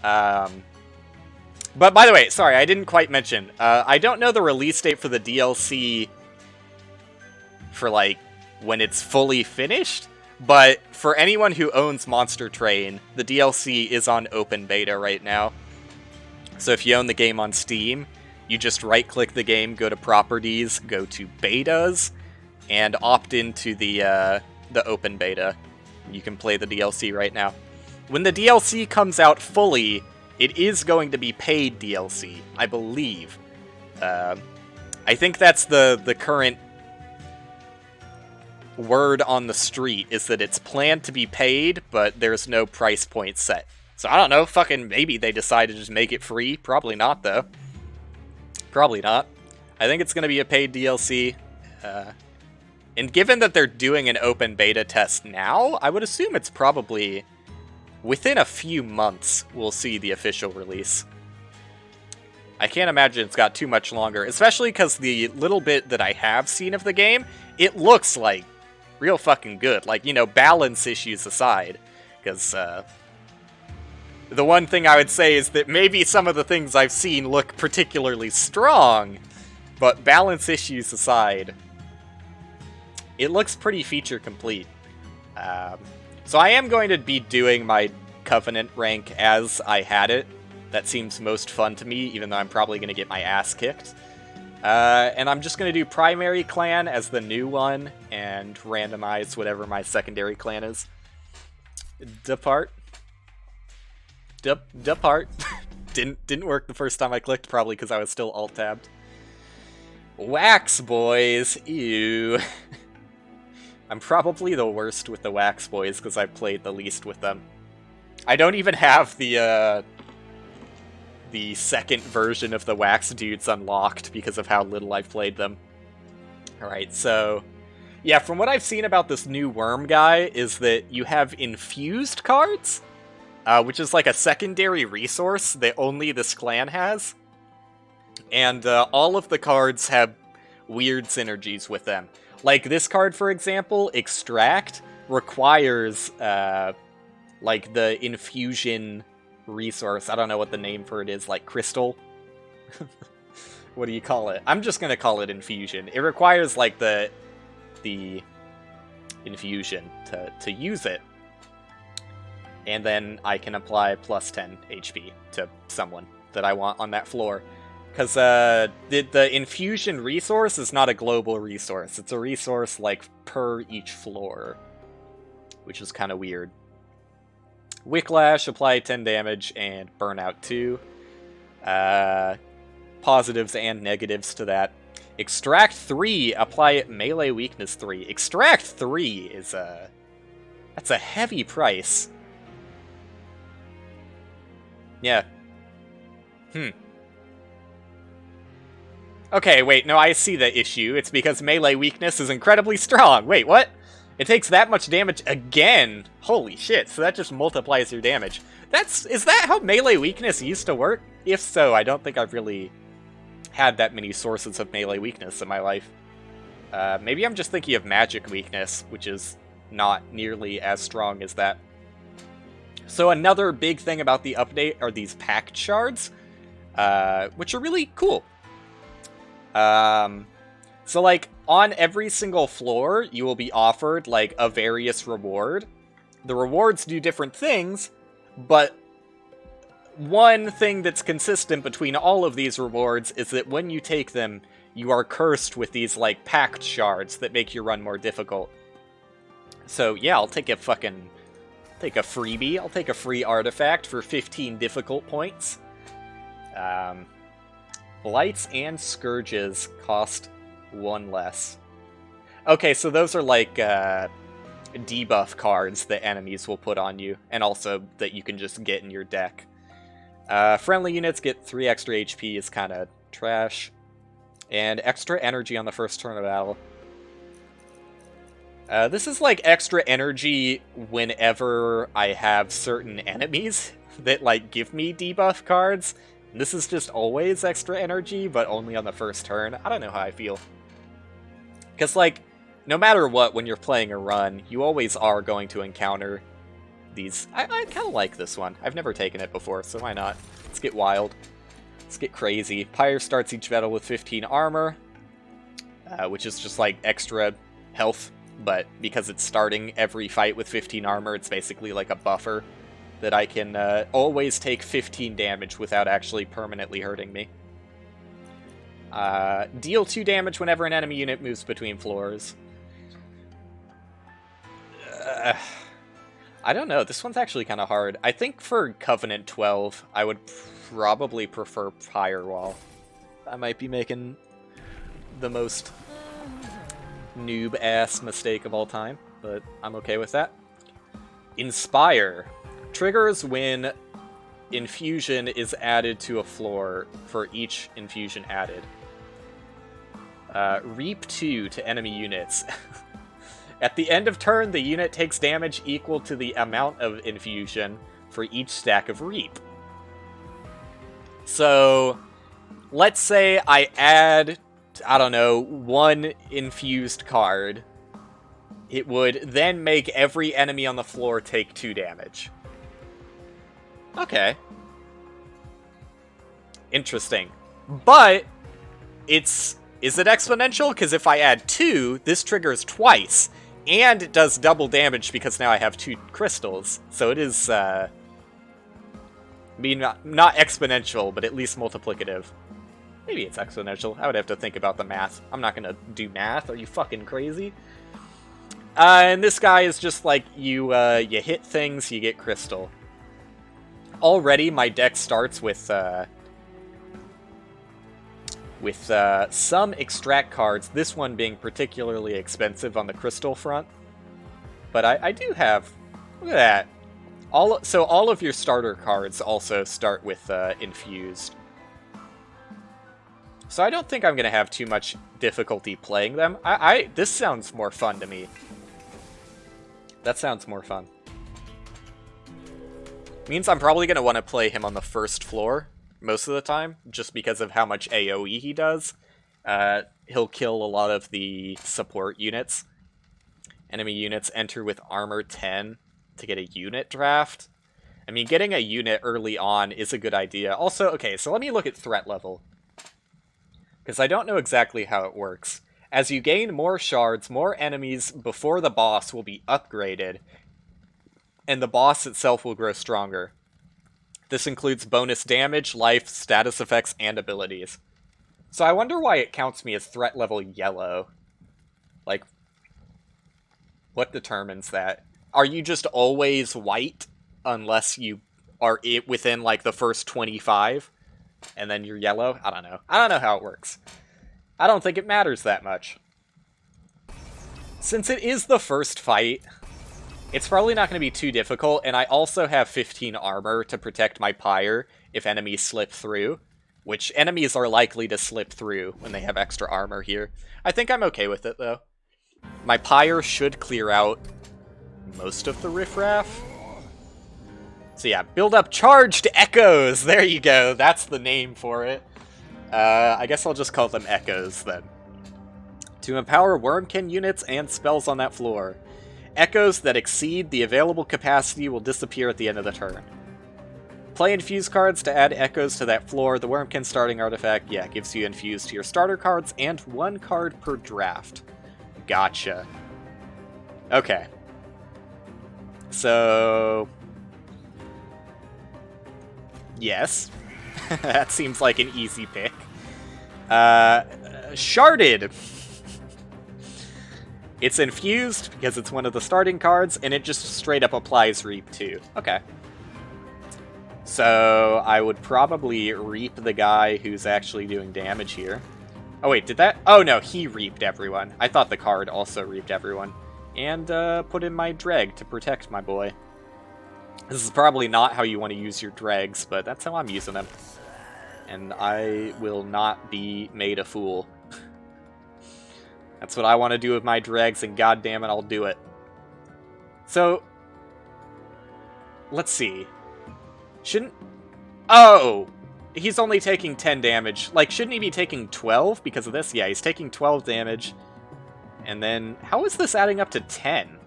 But by the way, sorry, I didn't quite mention. I don't know the release date for the DLC for, like, when it's fully finished, but for anyone who owns Monster Train, the DLC is on open beta right now. So if you own the game on Steam, you just right-click the game, go to Properties, go to Betas, and opt into the open beta. You can play the DLC right now. When the DLC comes out fully, it is going to be paid DLC, I believe. I think that's the current word on the street, is that it's planned to be paid, but there's no price point set. So I don't know, fucking maybe they decided to just make it free. Probably not, though. Probably not. I think it's going to be a paid DLC. And given that they're doing an open beta test now, I would assume it's probably within a few months we'll see the official release. I can't imagine it's got too much longer, especially because the little bit that I have seen of the game, it looks like real fucking good. Like, you know, balance issues aside, because the one thing I would say is that maybe some of the things I've seen look particularly strong, but balance issues aside, it looks pretty feature complete. So I am going to be doing my Covenant rank as I had it. That seems most fun to me, even though I'm probably going to get my ass kicked. And I'm just going to do primary clan as the new one, and randomize whatever my secondary clan is. Depart. Depart. Didn't work the first time I clicked, probably because I was still alt-tabbed. Wax boys, ew. I'm probably the worst with the Wax boys because I've played the least with them. I don't even have the second version of the Wax dudes unlocked because of how little I've played them. Alright, so yeah, from what I've seen about this new Wurm guy is that you have infused cards, which is like a secondary resource that only this clan has. And all of the cards have weird synergies with them. Like this card, for example, Extract, requires like the infusion resource. I don't know what the name for it is, like crystal? What do you call it? I'm just gonna call it infusion. It requires like the infusion to use it. And then I can apply plus 10 HP to someone that I want on that floor. Because the infusion resource is not a global resource. It's a resource like per each floor, which is kind of weird. Wicklash, apply 10 damage, and Burnout 2. Positives and negatives to that. Extract 3, apply melee weakness 3. Extract 3 is that's a heavy price. Yeah. Okay, wait, no, I see the issue. It's because melee weakness is incredibly strong. Wait, what? It takes that much damage again. Holy shit, so that just multiplies your damage. Is that how melee weakness used to work? If so, I don't think I've really had that many sources of melee weakness in my life. Maybe I'm just thinking of magic weakness, which is not nearly as strong as that. So another big thing about the update are these pact shards, which are really cool. So like, on every single floor, you will be offered like a various reward. The rewards do different things, but one thing that's consistent between all of these rewards is that when you take them, you are cursed with these like pact shards that make your run more difficult. So yeah, I'll take a freebie. I'll take a free artifact for 15 difficult points. Blights and Scourges cost 1 less. Okay, so those are like debuff cards that enemies will put on you, and also that you can just get in your deck. Friendly units get 3 extra HP is kind of trash. And extra energy on the first turn of battle. This is like extra energy whenever I have certain enemies that like give me debuff cards. This is just always extra energy, but only on the first turn. I don't know how I feel. Because, like, no matter what, when you're playing a run, you always are going to encounter these. I kind of like this one. I've never taken it before, so why not? Let's get wild. Let's get crazy. Pyre starts each battle with 15 armor, which is just like extra health, but because it's starting every fight with 15 armor, it's basically like a buffer that I can always take 15 damage without actually permanently hurting me. Deal 2 damage whenever an enemy unit moves between floors. I don't know, this one's actually kind of hard. I think for Covenant 12, I would probably prefer Firewall. I might be making the most noob-ass mistake of all time, but I'm okay with that. Inspire. Triggers when infusion is added to a floor for each infusion added. Reap 2 to enemy units. At the end of turn, the unit takes damage equal to the amount of infusion for each stack of Reap. So, let's say I add, I don't know, 1 infused card. It would then make every enemy on the floor take 2 damage. Okay. Interesting. But, is it exponential? Because if I add 2, this triggers twice. And it does double damage because now I have 2 crystals. So it is, I mean, not exponential, but at least multiplicative. Maybe it's exponential. I would have to think about the math. I'm not gonna do math. Are you fucking crazy? And this guy is just like, you hit things, you get crystal. Already, my deck starts with some extract cards, this one being particularly expensive on the crystal front. But I do have, look at that. So all of your starter cards also start with infused. So I don't think I'm going to have too much difficulty playing them. This sounds more fun to me. That sounds more fun. Means I'm probably going to want to play him on the first floor most of the time, just because of how much AoE he does. He'll kill a lot of the support units. Enemy units enter with armor 10 to get a unit draft. I mean, getting a unit early on is a good idea. Also, okay, so let me look at threat level, because I don't know exactly how it works. As you gain more shards, more enemies before the boss will be upgraded, and the boss itself will grow stronger. This includes bonus damage, life, status effects, and abilities. So I wonder why it counts me as threat level yellow. Like, what determines that? Are you just always white unless you are within, like, the first 25? And then you're yellow? I don't know. I don't know how it works. I don't think it matters that much. Since it is the first fight, it's probably not going to be too difficult, and I also have 15 armor to protect my pyre if enemies slip through, which enemies are likely to slip through when they have extra armor here. I think I'm okay with it, though. My pyre should clear out most of the riffraff. So yeah, build up charged echoes! There you go, that's the name for it. I guess I'll just call them echoes, then. To empower Wurmkin units and spells on that floor. Echoes that exceed the available capacity will disappear at the end of the turn. Play infused cards to add echoes to that floor. The Wurmkin starting artifact, yeah, gives you infused to your starter cards and 1 card per draft. Gotcha. Okay. So... yes. That seems like an easy pick. Sharded! It's infused because it's one of the starting cards, and it just straight up applies Reap too. Okay. So I would probably Reap the guy who's actually doing damage here. Oh wait, did that? Oh no, he reaped everyone. I thought the card also reaped everyone. And put in my Dreg to protect my boy. This is probably not how you want to use your Dregs, but that's how I'm using them. And I will not be made a fool. That's what I want to do with my Dregs, and goddammit, I'll do it. So, let's see. Shouldn't... oh! He's only taking 10 damage. Like, shouldn't he be taking 12 because of this? Yeah, he's taking 12 damage. And then, how is this adding up to 10?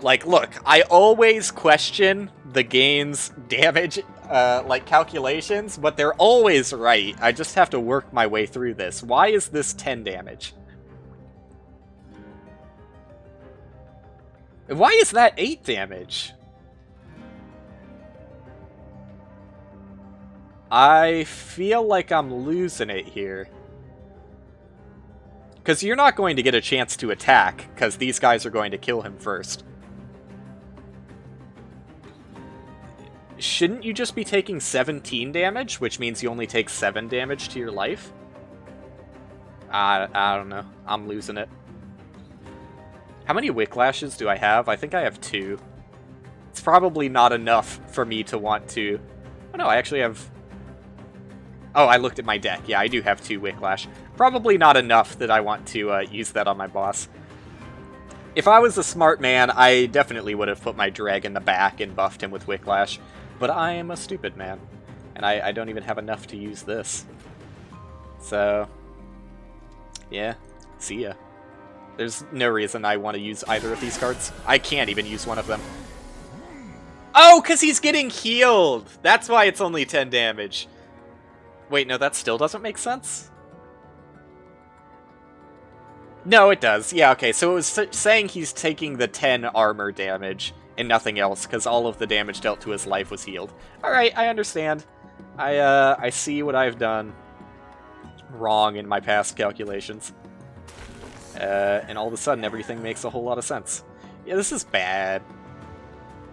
Like, look, I always question the game's damage, like, calculations, but they're always right. I just have to work my way through this. Why is this 10 damage? Why is that 8 damage? I feel like I'm losing it here. Because you're not going to get a chance to attack, because these guys are going to kill him first. Shouldn't you just be taking 17 damage, which means you only take 7 damage to your life? I don't know. I'm losing it. How many Wicklashes do I have? I think I have 2. It's probably not enough for me to want to... Oh no, I actually have... Oh, I looked at my deck. Yeah, I do have 2 Wicklash. Probably not enough that I want to use that on my boss. If I was a smart man, I definitely would have put my Dreg in the back and buffed him with Wicklash. But I am a stupid man. And I don't even have enough to use this. So... yeah, see ya. There's no reason I want to use either of these cards. I can't even use one of them. Oh, because he's getting healed! That's why it's only 10 damage. Wait, no, that still doesn't make sense? No, it does. Yeah, okay, so it was saying he's taking the 10 armor damage and nothing else, because all of the damage dealt to his life was healed. Alright, I understand. I see what I've done wrong in my past calculations. And all of a sudden, everything makes a whole lot of sense. Yeah, this is bad.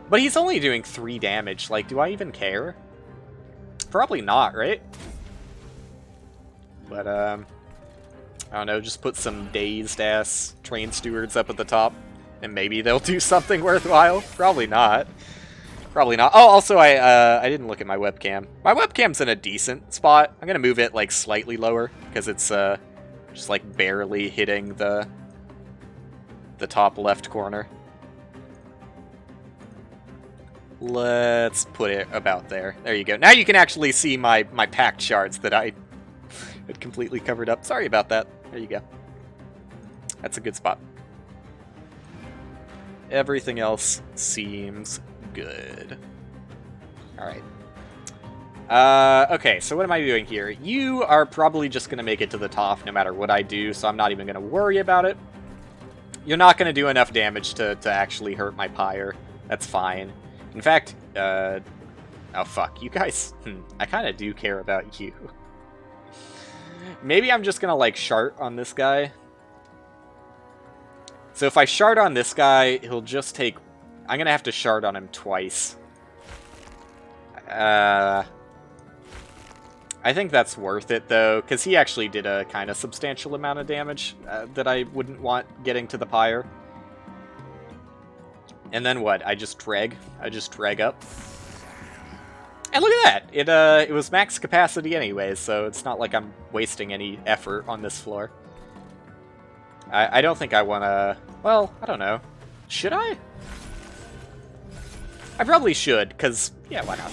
But he's only doing 3 damage. Like, do I even care? Probably not, right? But, I don't know, just put some dazed-ass train stewards up at the top, and maybe they'll do something worthwhile. Probably not. Probably not. Oh, also, I didn't look at my webcam. My webcam's in a decent spot. I'm gonna move it, like, slightly lower, because it's, just, like, barely hitting the top left corner. Let's put it about there. There you go. Now you can actually see my packed shards that I had completely covered up. Sorry about that. There you go. That's a good spot. Everything else seems good. Alright. Okay, so what am I doing here? You are probably just going to make it to the top no matter what I do, so I'm not even going to worry about it. You're not going to do enough damage to actually hurt my pyre. That's fine. In fact, oh fuck, you guys, I kind of do care about you. Maybe I'm just going to, like, shard on this guy. So if I shard on this guy, he'll just take... I'm going to have to shard on him twice. I think that's worth it, though, because he actually did a kind of substantial amount of damage that I wouldn't want getting to the pyre. And then what? I just drag up. And look at that! It was max capacity anyway, so it's not like I'm wasting any effort on this floor. I don't think I want to... Well, I don't know. Should I? I probably should, because, yeah, why not?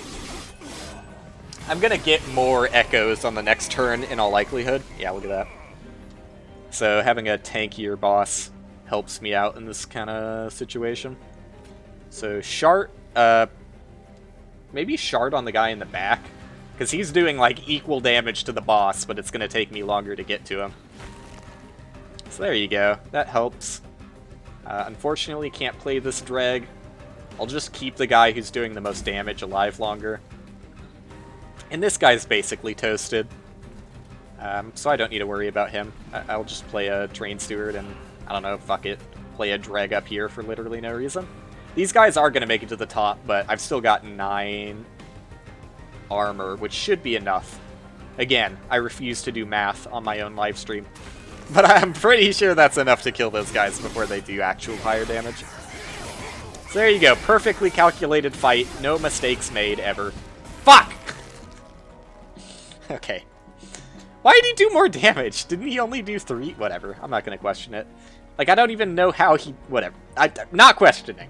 I'm gonna get more echoes on the next turn in all likelihood. Yeah, look at that. So having a tankier boss helps me out in this kind of situation. So shard, maybe shard on the guy in the back, because he's doing like equal damage to the boss, but it's gonna take me longer to get to him. So there you go. That helps. Unfortunately, can't play this drag. I'll just keep the guy who's doing the most damage alive longer. And this guy's basically toasted, so I don't need to worry about him. I'll just play a train steward and, I don't know, fuck it, play a drag up here for literally no reason. These guys are going to make it to the top, but I've still got 9 armor, which should be enough. Again, I refuse to do math on my own live stream, but I'm pretty sure that's enough to kill those guys before they do actual higher damage. So there you go, perfectly calculated fight, no mistakes made ever. Fuck! Okay. Why did he do more damage? Didn't he only do 3? Whatever. I'm not going to question it. Like, I don't even know how he... Whatever. I'm not questioning.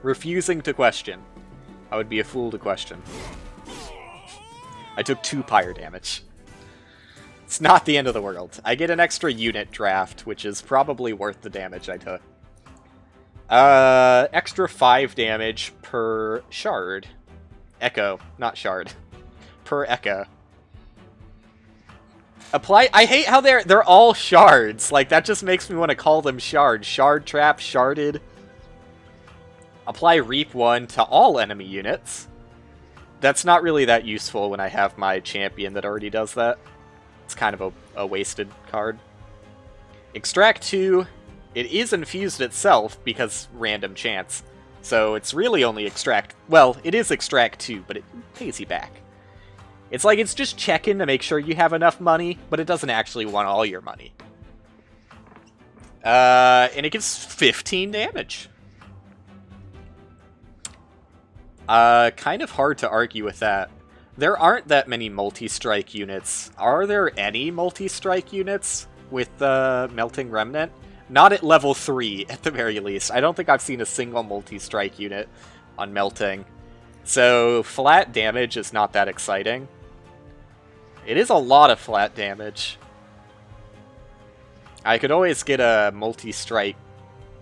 Refusing to question. I would be a fool to question. I took 2 pyre damage. It's not the end of the world. I get an extra unit draft, which is probably worth the damage I took. Extra 5 damage per shard. Echo, not shard. Per echo. Apply. I hate how they're all shards. Like, that just makes me want to call them shards. Shard trap, sharded. Apply Reap 1 to all enemy units. That's not really that useful when I have my champion that already does that. It's kind of a wasted card. Extract 2. It is infused itself because random chance. So it's really only extract... Well, it is extract 2, but it pays you back. It's like it's just checking to make sure you have enough money, but it doesn't actually want all your money. And it gives 15 damage. Kind of hard to argue with that. There aren't that many multi-strike units. Are there any multi-strike units with Melting Remnant? Not at level 3, at the very least. I don't think I've seen a single multi-strike unit on Melting. So, flat damage is not that exciting. It is a lot of flat damage. I could always get a multi-strike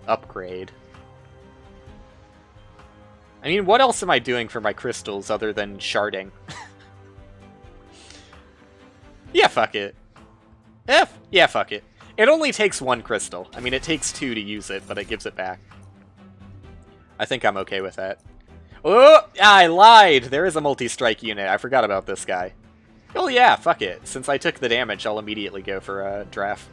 upgrade. I mean, what else am I doing for my crystals other than sharding? Yeah, fuck it. Yeah, fuck it. It only takes 1 crystal. I mean, it takes 2 to use it, but it gives it back. I think I'm okay with that. Oh, I lied! There is a multi-strike unit. I forgot about this guy. Oh yeah, fuck it. Since I took the damage, I'll immediately go for a draft.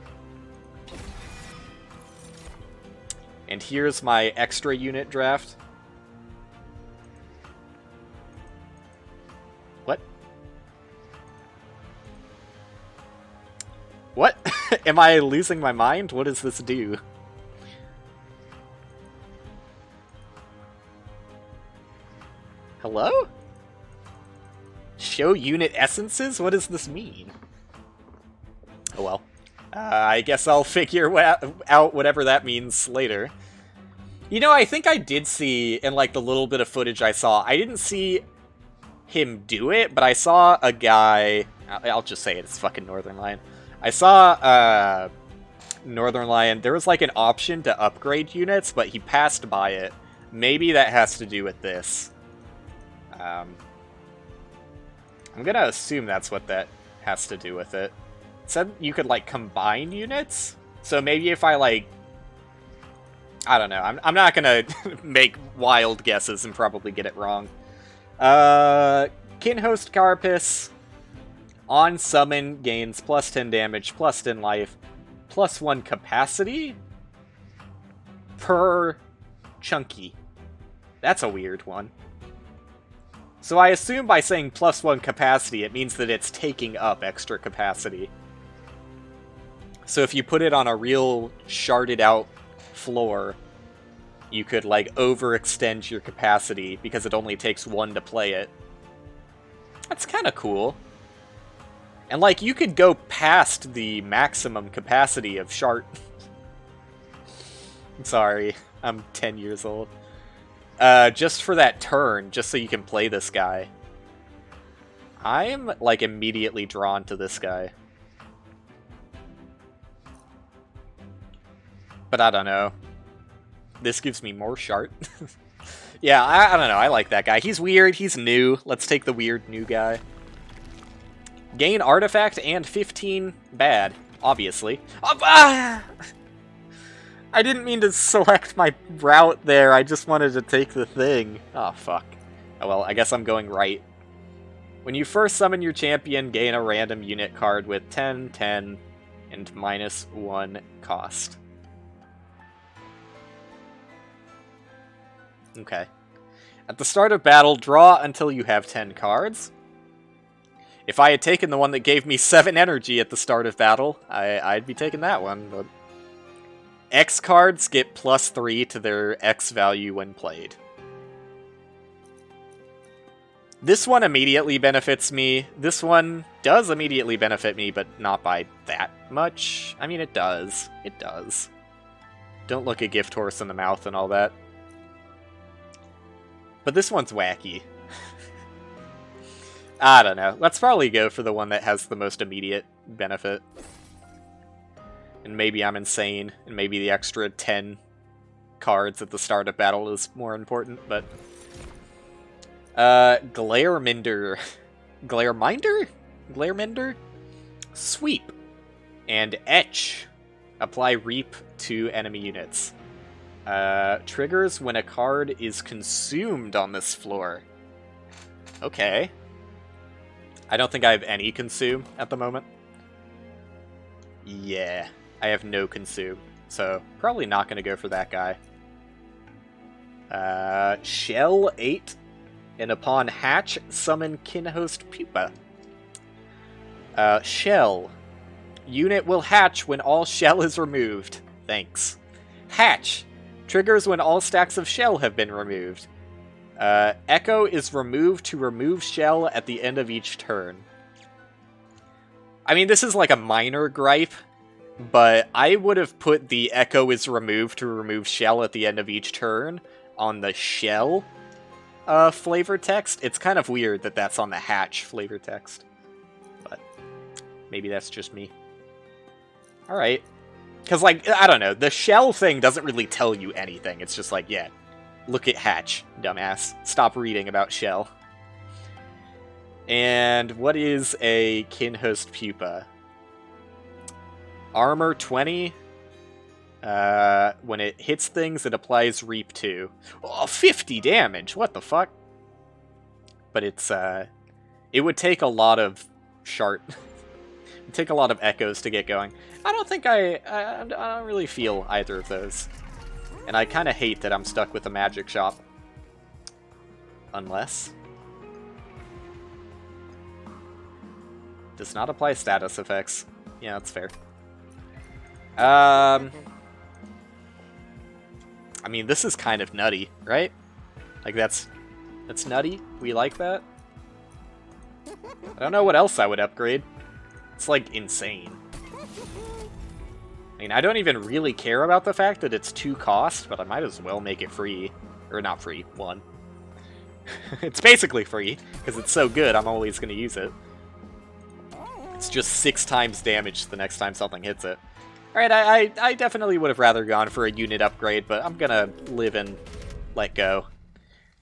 And here's my extra unit draft. What? What? Am I losing my mind? What does this do? Hello? Show unit essences? What does this mean? Oh well. I guess I'll figure out whatever that means later. You know, I think I did see, in like the little bit of footage I saw, I didn't see him do it, but I saw a guy... I'll just say it, it's fucking Northern Lion. I saw Northern Lion, there was like an option to upgrade units, but he passed by it. Maybe that has to do with this. I'm gonna assume that's what that has to do with it. It said you could, like, combine units? So maybe if I, like... I don't know. I'm not gonna make wild guesses and probably get it wrong. Kinhost Carapace. On summon, gains plus 10 damage, plus 10 life, plus 1 capacity per chunky. That's a weird one. So I assume by saying plus 1 capacity, it means that it's taking up extra capacity. So if you put it on a real sharded out floor, you could, like, overextend your capacity because it only takes 1 to play it. That's kind of cool. And, like, you could go past the maximum capacity of shard. I'm sorry, I'm 10 years old. Just for that turn, just so you can play this guy. I'm, like, immediately drawn to this guy. But I don't know. This gives me more shard. Yeah, I don't know, I like that guy. He's weird, he's new. Let's take the weird new guy. Gain artifact and 15 bad, obviously. I didn't mean to select my route there, I just wanted to take the thing. Oh, fuck. Oh well, I guess I'm going right. When you first summon your champion, gain a random unit card with 10, 10, and minus 1 cost. Okay. At the start of battle, draw until you have 10 cards. If I had taken the one that gave me 7 energy at the start of battle, I'd be taking that one, but... X cards get plus 3 to their X value when played. This one immediately benefits me. This one does immediately benefit me, but not by that much. I mean, it does. It does. Don't look a gift horse in the mouth and all that. But this one's wacky. I don't know. Let's probably go for the one that has the most immediate benefit. And maybe I'm insane, and maybe the extra 10 cards at the start of battle is more important, but... Glareminder. Glareminder? Glareminder? Sweep. And Etch. Apply Reap to enemy units. Triggers when a card is consumed on this floor. Okay. I don't think I have any consume at the moment. Yeah, I have no consume, so probably not going to go for that guy. Shell 8, and upon hatch, summon Kinhost Pupa. Shell. Unit will hatch when all shell is removed. Thanks. Hatch. Triggers when all stacks of shell have been removed. Echo is removed to remove shell at the end of each turn. I mean, this is like a minor gripe, but I would have put the Echo is removed to remove shell at the end of each turn on the shell flavor text. It's kind of weird that that's on the hatch flavor text, but maybe that's just me. Alright. Because, like, I don't know, the shell thing doesn't really tell you anything. It's just like, yeah, look at hatch, dumbass. Stop reading about shell. And what is a Kinhost Pupa? Armor 20. When it hits things, it applies Reap 2. Oh, 50 damage! What the fuck? But it's, it would take a lot of shart. It'd take a lot of echoes to get going. I don't think I don't really feel either of those. And I kind of hate that I'm stuck with a magic shop. Unless... does not apply status effects. Yeah, that's fair. I mean, this is kind of nutty, right? Like, that's nutty. We like that. I don't know what else I would upgrade. It's, like, insane. I mean, I don't even really care about the fact that it's 2 cost, but I might as well make it free. Or not free, 1. It's basically free, because it's so good, I'm always going to use it. It's just 6 times damage the next time something hits it. Alright, I definitely would have rather gone for a unit upgrade, but I'm gonna live and let go.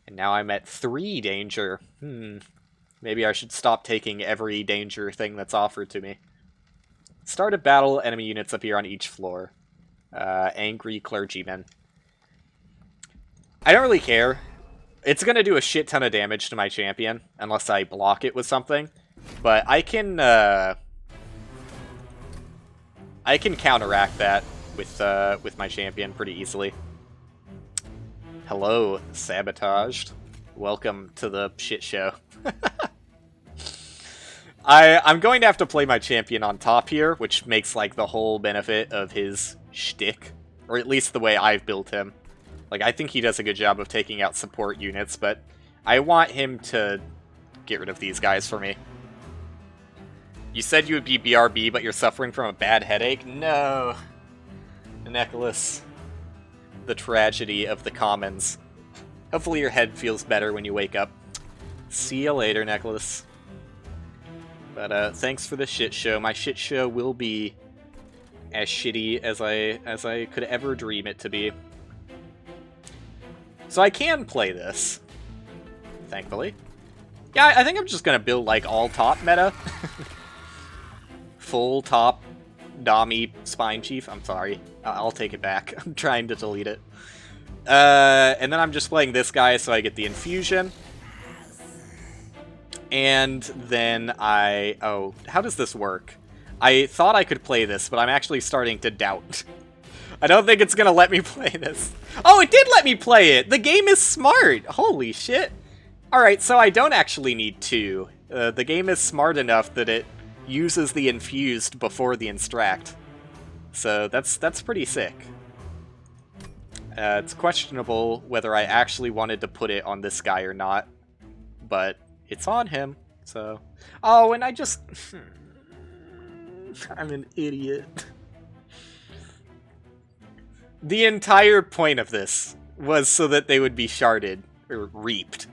And now I'm at 3 danger. Maybe I should stop taking every danger thing that's offered to me. Start of battle, enemy units appear on each floor. Angry clergyman. I don't really care. It's gonna do a shit ton of damage to my champion, unless I block it with something. But I can counteract that with my champion pretty easily. Hello, sabotaged. Welcome to the shit show. I'm going to have to play my champion on top here, which makes like the whole benefit of his shtick, or at least the way I've built him. Like, I think he does a good job of taking out support units, but I want him to get rid of these guys for me. You said you would be BRB, but you're suffering from a bad headache? No. Nicholas. The tragedy of the commons. Hopefully your head feels better when you wake up. See you later, Nicholas. But, thanks for the shit show. My shit show will be as shitty as I could ever dream it to be. So I can play this. Thankfully. Yeah, I think I'm just gonna build, like, all top meta. Full top Dami Spine Chief. I'm sorry. I'll take it back. I'm trying to delete it. And then I'm just playing this guy so I get the infusion. And then oh, how does this work? I thought I could play this, but I'm actually starting to doubt. I don't think it's gonna let me play this. Oh, it did let me play it! The game is smart! Holy shit. Alright, so I don't actually need 2. The game is smart enough that it uses the infused before the instract. So that's pretty sick. It's questionable whether I actually wanted to put it on this guy or not, but it's on him, so... Oh, and I just... I'm an idiot. The entire point of this was so that they would be sharded, or reaped.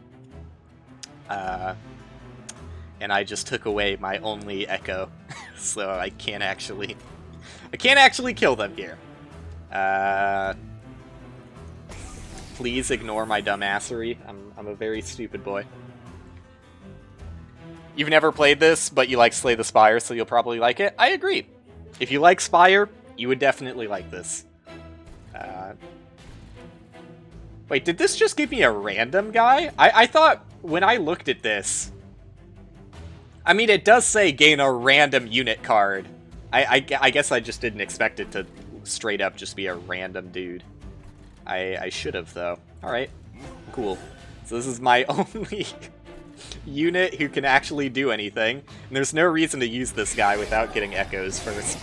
And I just took away my only echo, so I can't actually kill them here. please ignore my dumbassery. I'm a very stupid boy. You've never played this, but you like Slay the Spire, so you'll probably like it. I agree. If you like Spire, you would definitely like this. Wait, did this just give me a random guy? I thought when I looked at this... I mean, it does say gain a random unit card. I guess I just didn't expect it to straight up just be a random dude. I should have, though. Alright, cool. So this is my only unit who can actually do anything. And there's no reason to use this guy without getting echoes first.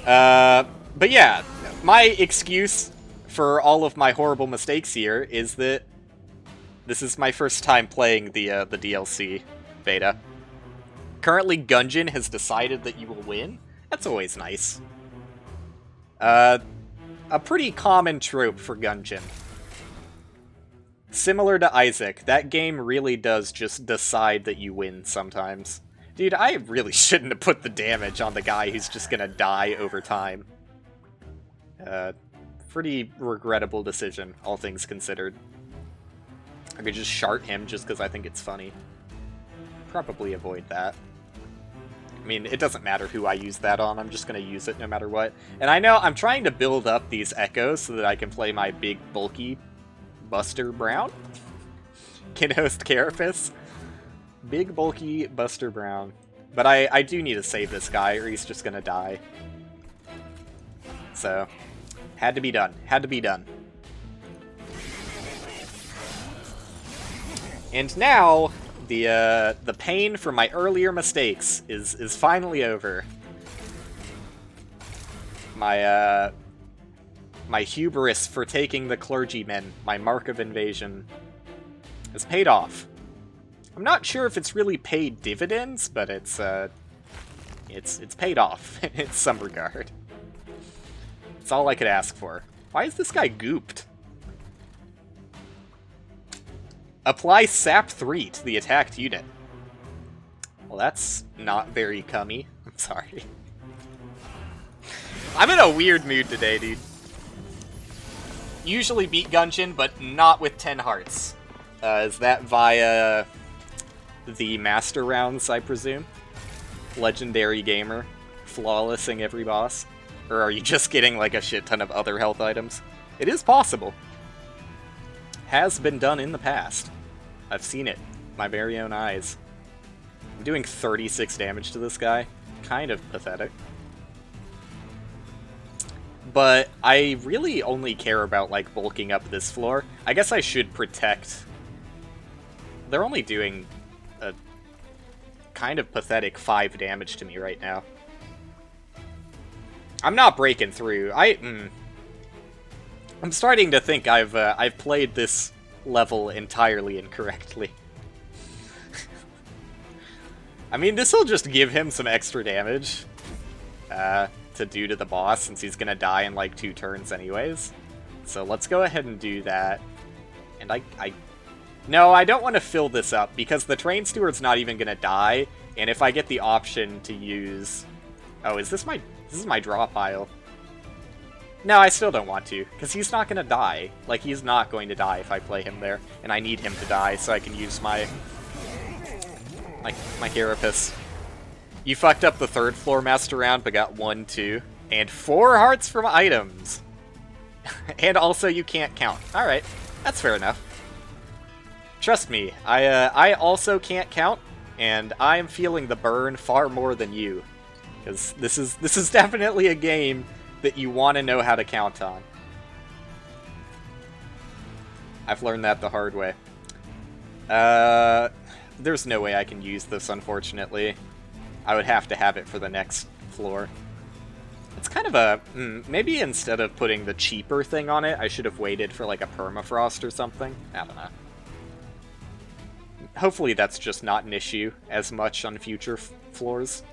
But yeah, my excuse for all of my horrible mistakes here is that this is my first time playing the DLC beta. Currently, Gungeon has decided that you will win. That's always nice. A pretty common trope for Gungeon. Similar to Isaac, that game really does just decide that you win sometimes. Dude, I really shouldn't have put the damage on the guy who's just gonna die over time. Pretty regrettable decision, all things considered. I could just shart him just because I think it's funny. Probably avoid that. I mean, it doesn't matter who I use that on, I'm just going to use it no matter what. And I know I'm trying to build up these echoes so that I can play my big, bulky Buster Brown? Kidhost Carapace? Big, bulky Buster Brown. But I do need to save this guy or he's just going to die. So... had to be done. Had to be done. And now, the pain from my earlier mistakes is finally over. My hubris for taking the clergymen, my mark of invasion, has paid off. I'm not sure if it's really paid dividends, but it's paid off in some regard. That's all I could ask for. Why is this guy gooped? Apply Sap 3 to the attacked unit. Well, that's not very cummy. I'm sorry. I'm in a weird mood today, dude. Usually beat Gungeon, but not with 10 hearts. Is that via the Master Rounds, I presume? Legendary Gamer. Flawlessing every boss? Or are you just getting like a shit ton of other health items? It is possible. Has been done in the past. I've seen it. My very own eyes. I'm doing 36 damage to this guy. Kind of pathetic. But I really only care about like bulking up this floor. I guess I should protect... They're only doing a kind of pathetic 5 damage to me right now. I'm not breaking through. I'm starting to think I've played this level entirely incorrectly. I mean, this will just give him some extra damage to do to the boss, since he's gonna die in like 2 turns anyways. So let's go ahead and do that. And no, I don't want to fill this up, because the Train Steward's not even gonna die, and if I get the option to use... Oh, is this my... This is my draw pile. No, I still don't want to, because he's not going to die. Like, he's not going to die if I play him there, and I need him to die so I can use my Carapace. You fucked up the 3rd floor master round, but got 1, 2, and 4 hearts from items. And also you can't count. Alright, that's fair enough. Trust me, I also can't count, and I'm feeling the burn far more than you. Because this is definitely a game that you want to know how to count on. I've learned that the hard way. There's no way I can use this, unfortunately. I would have to have it for the next floor. It's kind of a... maybe instead of putting the cheaper thing on it, I should have waited for like a permafrost or something. I don't know. Hopefully that's just not an issue as much on future floors.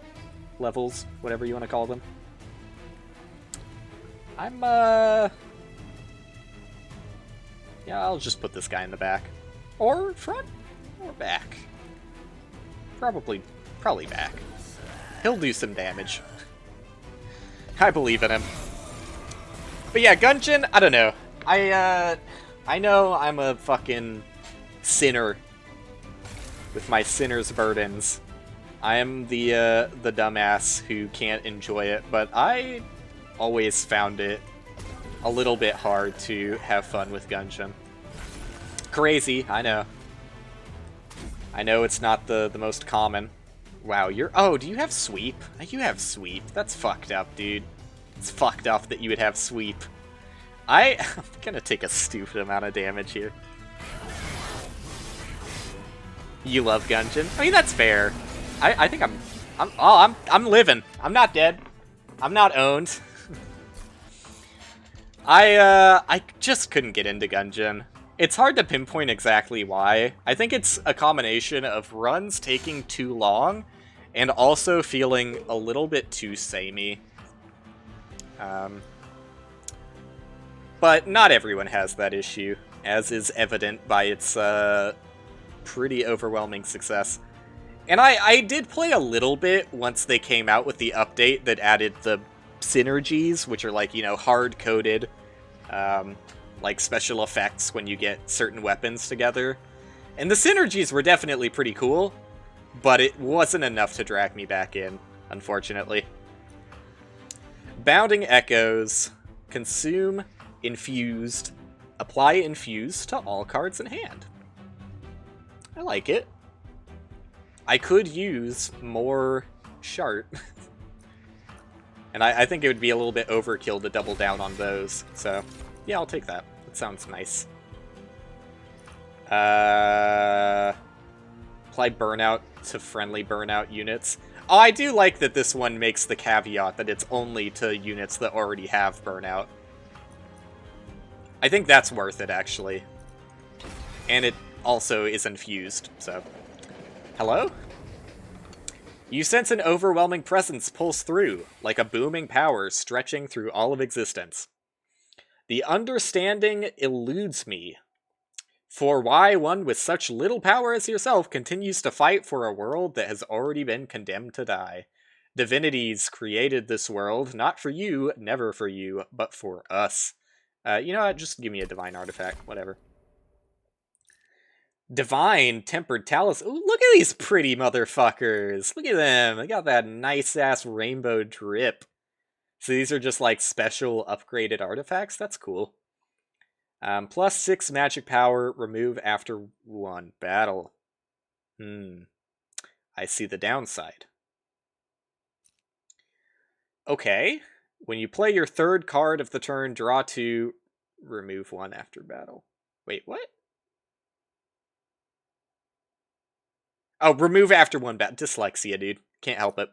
Levels, whatever you want to call them. Yeah, I'll just put this guy in the back. Or front, or back. Probably back. He'll do some damage. I believe in him. But yeah, Gungeon, I don't know. I know I'm a fucking sinner with my sinner's burdens. I am the dumbass who can't enjoy it, but I always found it a little bit hard to have fun with Gungeon. Crazy, I know. I know it's not the most common. Wow, you're... Oh, do you have sweep? You have sweep. That's fucked up, dude. It's fucked up that you would have sweep. I'm gonna take a stupid amount of damage here. You love Gungeon? I mean, that's fair. I think I'm living. I'm not dead. I'm not owned. I just couldn't get into Gungeon. It's hard to pinpoint exactly why. I think it's a combination of runs taking too long and also feeling a little bit too samey. But not everyone has that issue, as is evident by its pretty overwhelming success. And I did play a little bit once they came out with the update that added the synergies, which are like, you know, hard-coded, like special effects when you get certain weapons together. And the synergies were definitely pretty cool, but it wasn't enough to drag me back in, unfortunately. Bounding Echoes, consume infused, apply infused to all cards in hand. I like it. I could use more Shart. And I think it would be a little bit overkill to double down on those. So, yeah, I'll take that. That sounds nice. Apply Burnout to friendly Burnout units. Oh, I do like that this one makes the caveat that it's only to units that already have Burnout. I think that's worth it, actually. And it also is infused, so... Hello? You sense an overwhelming presence pulse through, like a booming power stretching through all of existence. The understanding eludes me. For why one with such little power as yourself continues to fight for a world that has already been condemned to die. Divinities created this world, not for you, never for you, but for us. You know what, just give me a divine artifact, whatever. Divine Tempered Talus. Ooh, look at these pretty motherfuckers. Look at them. They got that nice-ass rainbow drip. So these are just, like, special upgraded artifacts? That's cool. Plus 6 magic power, remove after 1 battle. I see the downside. Okay. When you play your third card of the turn, draw 2, remove 1 after battle. Wait, what? Oh, remove after 1 battle. Dyslexia, dude. Can't help it.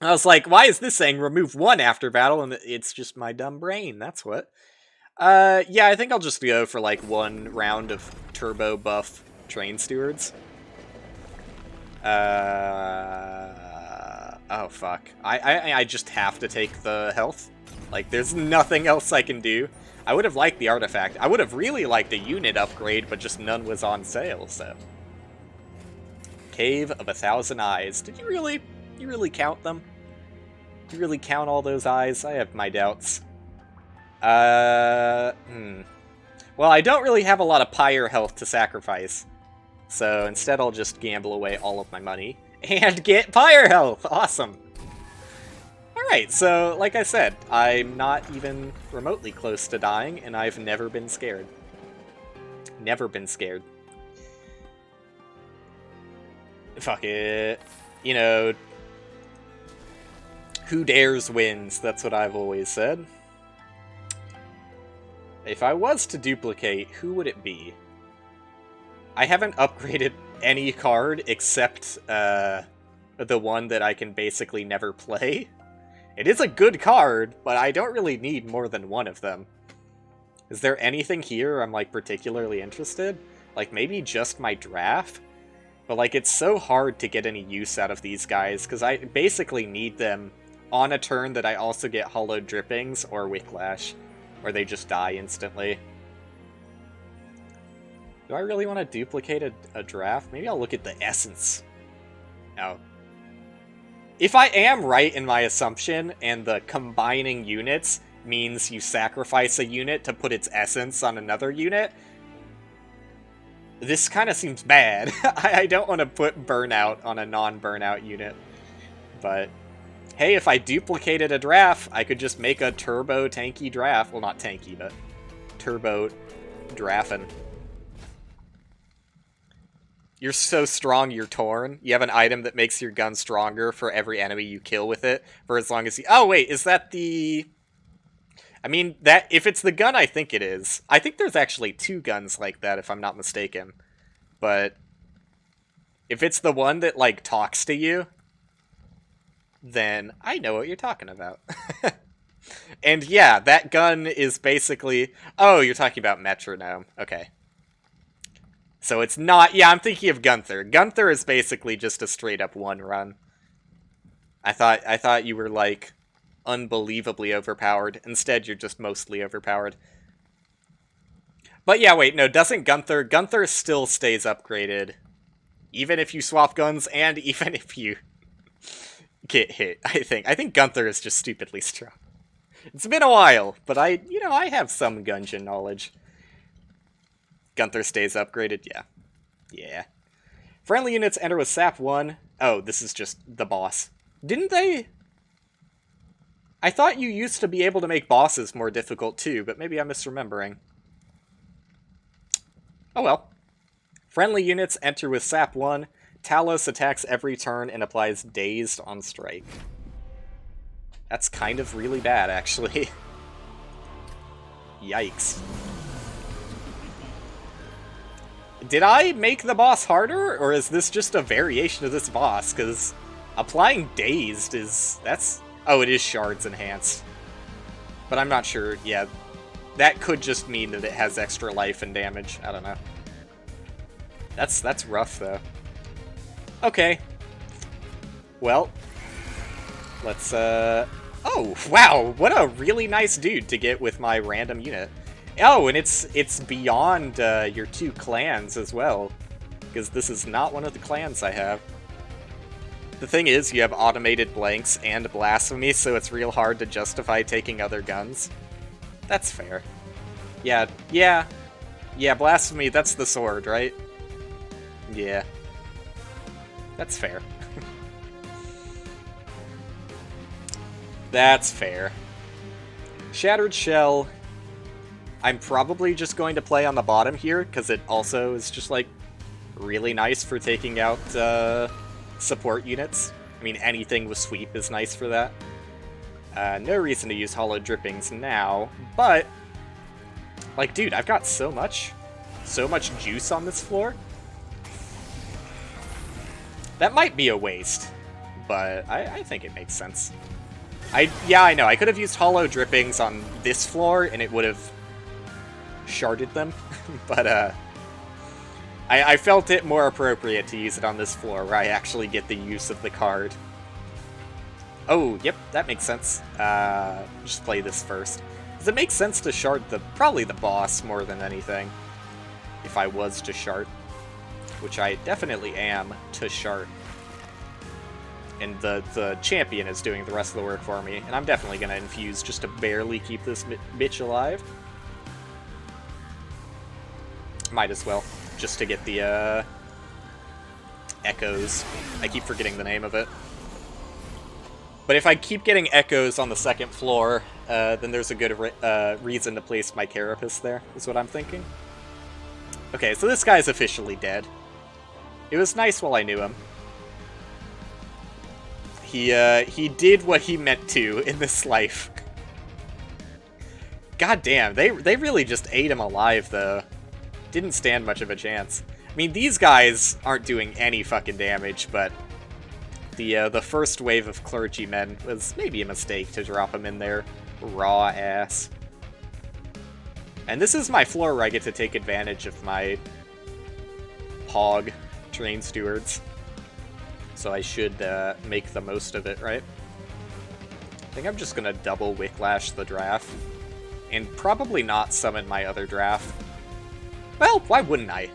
I was like, why is this saying remove 1 after battle? And it's just my dumb brain. That's what. Yeah, I think I'll just go for, like, 1 round of turbo buff train stewards. Oh, fuck. I just have to take the health. Like, there's nothing else I can do. I would have liked the artifact. I would have really liked a unit upgrade, but just none was on sale, so... Cave of 1,000 Eyes. Did you really count them? Did you really count all those eyes? I have my doubts. Well, I don't really have a lot of pyre health to sacrifice. So instead I'll just gamble away all of my money and get pyre health! Awesome! Alright, so like I said, I'm not even remotely close to dying, and I've never been scared. Never been scared. Fuck it. You know, who dares wins, that's what I've always said. If I was to duplicate, who would it be? I haven't upgraded any card except the one that I can basically never play. It is a good card, but I don't really need more than one of them. Is there anything here I'm, like, particularly interested? Like, maybe just my draft? But, like, it's so hard to get any use out of these guys, because I basically need them on a turn that I also get Hollowed Drippings or Whiplash, or they just die instantly. Do I really want to duplicate a draft? Maybe I'll look at the essence. Oh. If I am right in my assumption, and the combining units means you sacrifice a unit to put its essence on another unit, this kind of seems bad. I don't want to put burnout on a non-burnout unit. But, hey, if I duplicated a draft, I could just make a turbo tanky draft. Well, not tanky, but turbo draftin'. You're so strong, you're torn. You have an item that makes your gun stronger for every enemy you kill with it, for as long as you... Oh, wait, is that the... I mean, that if it's the gun I think it is... I think there's actually 2 guns like that, if I'm not mistaken. But if it's the one that, like, talks to you, then I know what you're talking about. And yeah, that gun is basically... Oh, you're talking about Metronome. Okay. So it's not... Yeah, I'm thinking of Gunther. Gunther is basically just a straight-up one-run. I thought you were, like, unbelievably overpowered. Instead, you're just mostly overpowered. But yeah, wait, no, doesn't Gunther... Gunther still stays upgraded. Even if you swap guns, and even if you get hit, I think. I think Gunther is just stupidly strong. It's been a while, but I have some Gungeon knowledge. Gunther stays upgraded? Yeah. Yeah. Friendly units enter with Sap 1. Oh, this is just the boss. Didn't they... I thought you used to be able to make bosses more difficult too, but maybe I'm misremembering. Oh well. Friendly units enter with Sap 1. Talos attacks every turn and applies Dazed on strike. That's kind of really bad, actually. Yikes. Did I make the boss harder, or is this just a variation of this boss? Because applying Dazed is... that's... Oh, it is Shards Enhanced. But I'm not sure. Yeah, that could just mean that it has extra life and damage. I don't know. That's rough, though. Okay. Well, let's, Oh, wow, what a really nice dude to get with my random unit. Oh, and it's beyond your 2 clans as well, because this is not one of the clans I have. The thing is, you have automated blanks and blasphemy, so it's real hard to justify taking other guns. That's fair. Yeah, blasphemy, that's the sword, right? Yeah. That's fair. That's fair. Shattered Shell, I'm probably just going to play on the bottom here, because it also is just, like, really nice for taking out support units. I mean, anything with sweep is nice for that. No reason to use Hollow Drippings now, but, like, dude, I've got so much juice on this floor. That might be a waste, but I think it makes sense. Yeah, I know. I could have used Hollow Drippings on this floor, and it would have sharded them. But, I felt it more appropriate to use it on this floor, where I actually get the use of the card. Oh, yep, that makes sense. Just play this first. Does it make sense to shard probably the boss more than anything, if I was to shard? Which I definitely am to shard. And the champion is doing the rest of the work for me, and I'm definitely going to infuse just to barely keep this bitch alive. Might as well, just to get the echoes. I keep forgetting the name of it. But if I keep getting echoes on the 2nd floor, then there's a good reason to place my Carapace there, is what I'm thinking. Okay, so this guy's officially dead. It was nice while I knew him. He did what he meant to in this life. God damn, they really just ate him alive, though. Didn't stand much of a chance. I mean, these guys aren't doing any fucking damage, but the first wave of clergymen was maybe a mistake to drop him in there. Raw ass. And this is my floor where I get to take advantage of my Pog train stewards. So I should make the most of it, right? I think I'm just gonna double Wicklash the draft. And probably not summon my other draft. Well, why wouldn't I?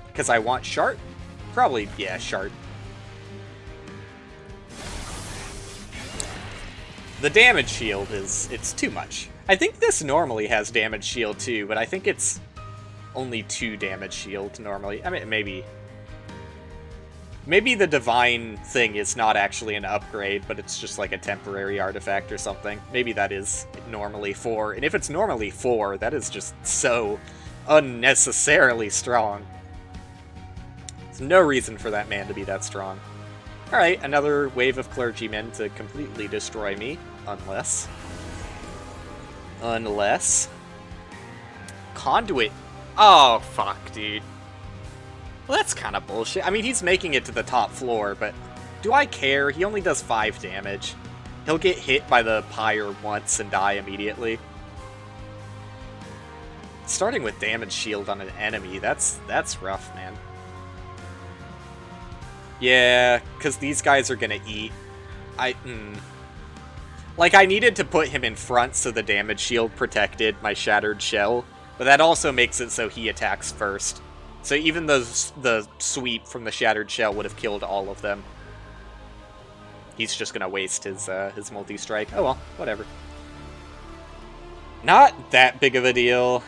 Because I want Shart? Probably, yeah, Shart. The damage shield it's too much. I think this normally has damage shield too, but I think it's only 2 damage shield normally. I mean, maybe the divine thing is not actually an upgrade, but it's just like a temporary artifact or something. Maybe that is normally 4, and if it's normally 4, that is just so unnecessarily strong. There's no reason for that man to be that strong. Alright, another wave of clergymen to completely destroy me, unless... Conduit. Oh, fuck, dude. Well, that's kind of bullshit. I mean, he's making it to the top floor, but do I care? He only does 5 damage. He'll get hit by the pyre once and die immediately. Starting with damage shield on an enemy, that's rough, man. Yeah, because these guys are gonna eat. Like, I needed to put him in front so the damage shield protected my shattered shell, but that also makes it so he attacks first. So even the sweep from the shattered shell would have killed all of them. He's just gonna waste his multi-strike. Oh well, whatever. Not that big of a deal.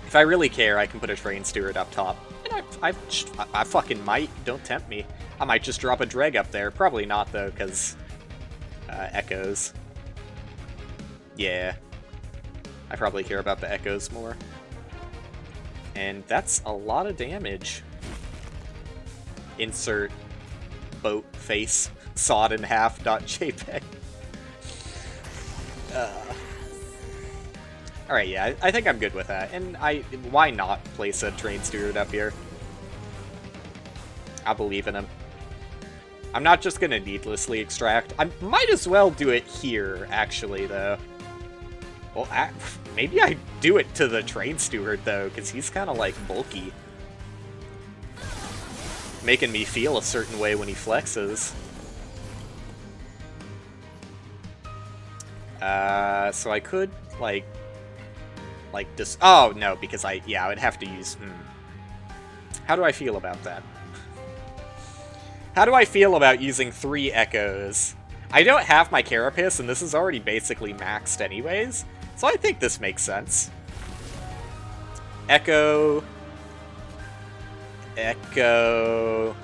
If I really care, I can put a train steward up top. And I fucking might. Don't tempt me. I might just drop a dreg up there. Probably not, though, because... echoes. Yeah. I probably care about the echoes more. And that's a lot of damage. Insert boat face sawed in half .jpg. Alright, yeah, I think I'm good with that. And why not place a train steward up here? I believe in him. I'm not just gonna needlessly extract. I might as well do it here, actually, though. Well, maybe I do it to the train steward, though, because he's kind of, like, bulky. Making me feel a certain way when he flexes. So I could, like just... Oh, no, because I would have to use... How do I feel about that? How do I feel about using 3 echoes? I don't have my Carapace, and this is already basically maxed anyways, so I think this makes sense. Echo... Echo...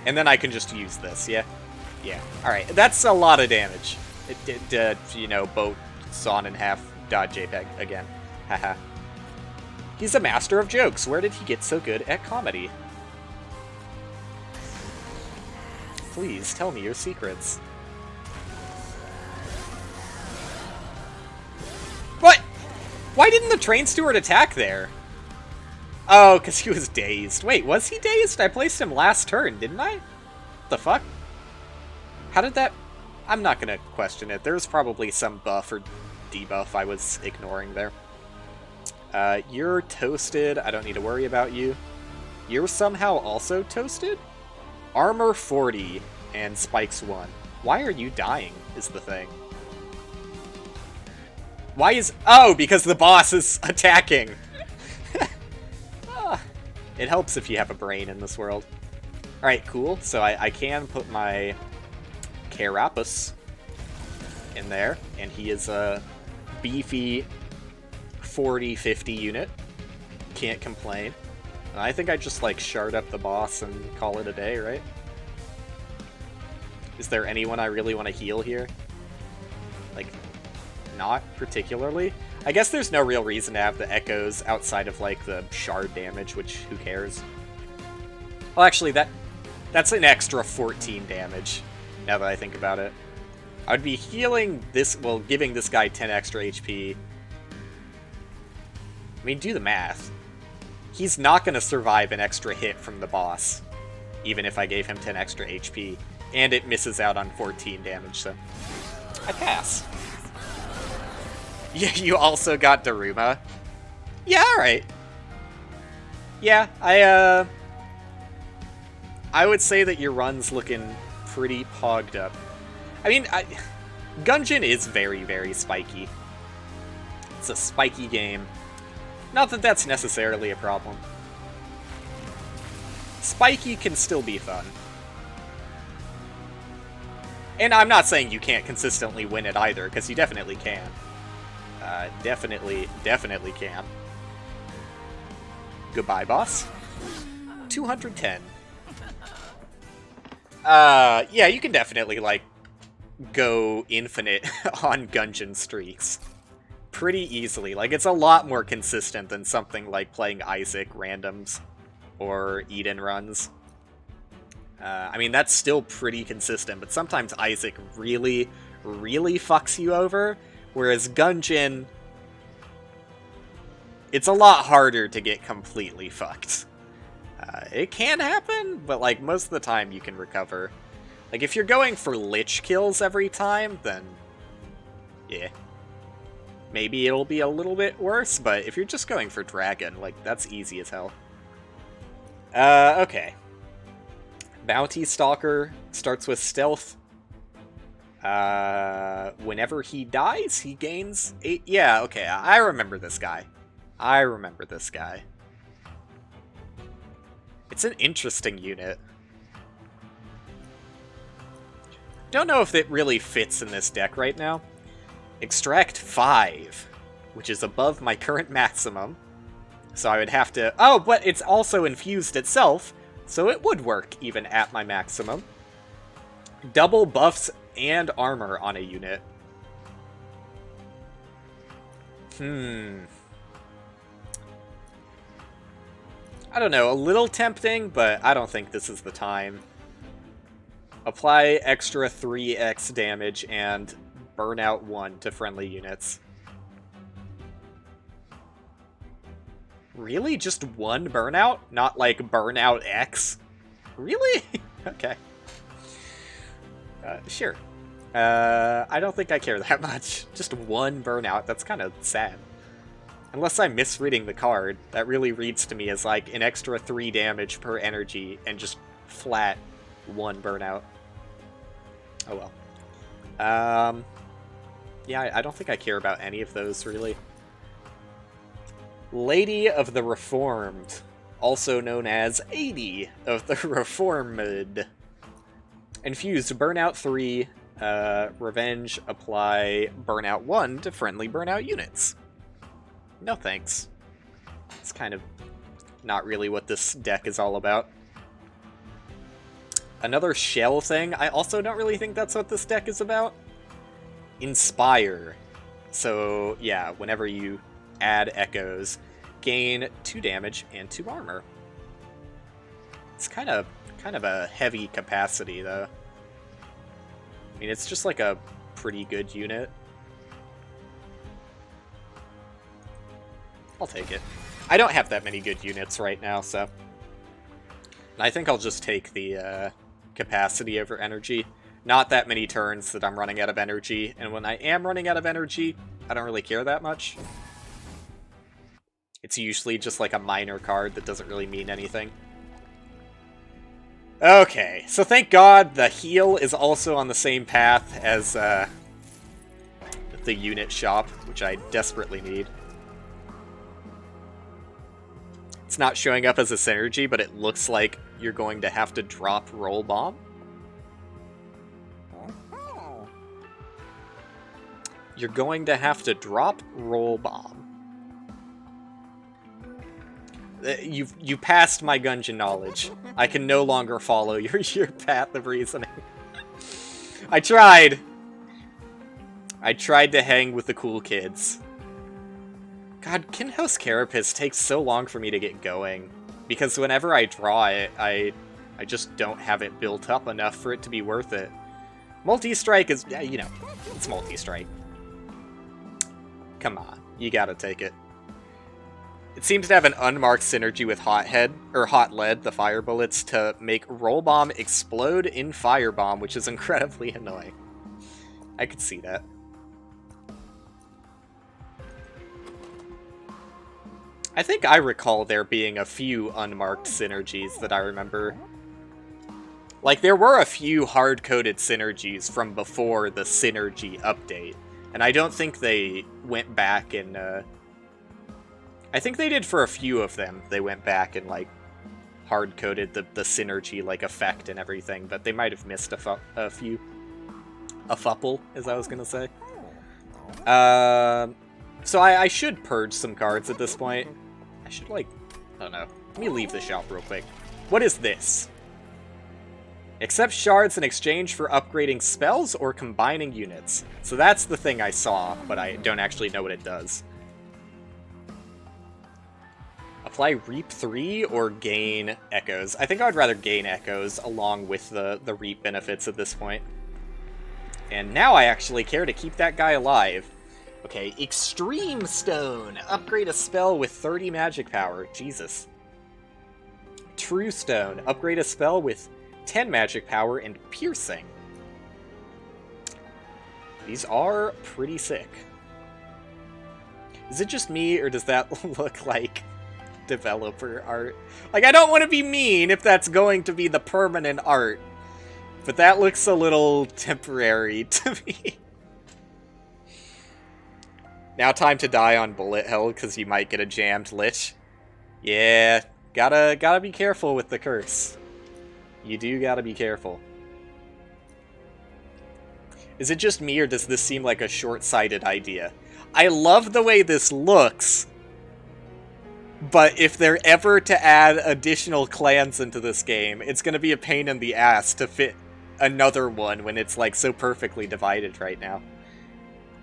And then I can just use this, yeah? Yeah, alright. That's a lot of damage. It did, you know, boat sawn in half .jpg again. Haha. He's a master of jokes. Where did he get so good at comedy? Please, tell me your secrets. What? Why didn't the train steward attack there? Oh, because he was dazed. Wait, was he dazed? I placed him last turn, didn't I? The fuck? How did that... I'm not gonna question it. There's probably some buff or debuff I was ignoring there. You're toasted. I don't need to worry about you. You're somehow also toasted? Armor 40 and spikes 1. Why are you dying, is the thing. Why is... Oh, because the boss is attacking! It helps if you have a brain in this world. Alright, cool. So I can put my Carapace in there, and he is a beefy 40-50 unit. Can't complain. And I think I just, like, shard up the boss and call it a day, right? Is there anyone I really want to heal here? Like, not particularly. I guess there's no real reason to have the echoes outside of, like, the shard damage, which, who cares? Well, actually, that's an extra 14 damage, now that I think about it. I would be healing this, well, giving this guy 10 extra HP. I mean, do the math. He's not going to survive an extra hit from the boss, even if I gave him 10 extra HP. And it misses out on 14 damage, so I pass. Yeah, you also got Daruma. Yeah, alright. Yeah, I would say that your run's looking pretty pogged up. I mean, Gungeon is very, very spiky. It's a spiky game. Not that that's necessarily a problem. Spiky can still be fun. And I'm not saying you can't consistently win it either, because you definitely can. Definitely can. Goodbye, boss. 210. Yeah, you can definitely, like, go infinite on Gungeon streaks. Pretty easily. Like, it's a lot more consistent than something like playing Isaac randoms or Eden runs. I mean, that's still pretty consistent, but sometimes Isaac really, really fucks you over, whereas Gungeon, it's a lot harder to get completely fucked. It can happen, but, like, most of the time you can recover. Like, if you're going for Lich kills every time, then, yeah. Maybe it'll be a little bit worse, but if you're just going for Dragon, like, that's easy as hell. Okay. Bounty Stalker starts with Stealth. Whenever he dies, he gains 8... Yeah, okay, I remember this guy. It's an interesting unit. Don't know if it really fits in this deck right now. Extract 5, which is above my current maximum. So I would have to... Oh, but it's also infused itself, so it would work even at my maximum. Double buffs and armor on a unit. I don't know, a little tempting, but I don't think this is the time. Apply extra 3x damage and burn out 1 to friendly units. Really? Just 1 burnout? Not like burnout X? Really? Okay. Sure. I don't think I care that much. Just 1 burnout. That's kind of sad. Unless I'm misreading the card, that really reads to me as like an extra 3 damage per energy and just flat 1 burnout. Oh well. Yeah, I don't think I care about any of those, really. Lady of the Reformed, also known as 80 of the Reformed. Infused Burnout 3, Revenge, apply Burnout 1 to friendly Burnout units. No thanks. It's kind of not really what this deck is all about. Another shell thing, I also don't really think that's what this deck is about. Inspire. So, yeah, whenever you add echoes, gain 2 damage and 2 armor. It's kind of a heavy capacity, though. I mean, it's just like a pretty good unit. I'll take it. I don't have that many good units right now, so... I think I'll just take the capacity over energy. Not that many turns that I'm running out of energy, and when I am running out of energy, I don't really care that much. It's usually just like a minor card that doesn't really mean anything. Okay, so thank God the heal is also on the same path as the unit shop, which I desperately need. It's not showing up as a synergy, but it looks like you're going to have to drop Roll Bomb. You're going to have to drop Roll Bomb. You passed my Gungeon knowledge. I can no longer follow your path of reasoning. I tried! I tried to hang with the cool kids. God, Kinhouse Carapace takes so long for me to get going. Because whenever I draw it, I just don't have it built up enough for it to be worth it. Multi-strike is, yeah, you know, it's multi-strike. Come on, you gotta take it. It seems to have an unmarked synergy with Hot Lead, the fire bullets, to make Roll Bomb explode in Fire Bomb, which is incredibly annoying. I could see that. I think I recall there being a few unmarked synergies that I remember. Like, there were a few hard-coded synergies from before the Synergy update, and I don't think they went back and, I think they did for a few of them. They went back and, like, hard-coded the Synergy, like, effect and everything, but they might have missed a few. A fupple, as I was gonna say. So I should purge some cards at this point. I should, like, I don't know. Let me leave the shop real quick. What is this? Accept shards in exchange for upgrading spells or combining units. So that's the thing I saw, but I don't actually know what it does. Apply Reap 3 or gain Echoes. I think I'd rather gain Echoes along with the Reap benefits at this point. And now I actually care to keep that guy alive. Okay, Extreme Stone. Upgrade a spell with 30 magic power. Jesus. True Stone. Upgrade a spell with 10 magic power and piercing. These are pretty sick. Is it just me, or does that look like developer art? Like, I don't want to be mean if that's going to be the permanent art, but that looks a little temporary to me. Now time to die on bullet hell, because you might get a jammed lich. Yeah, gotta be careful with the curse. You do gotta be careful. Is it just me, or does this seem like a short-sighted idea? I love the way this looks, but if they're ever to add additional clans into this game, it's gonna be a pain in the ass to fit another one when it's, like, so perfectly divided right now.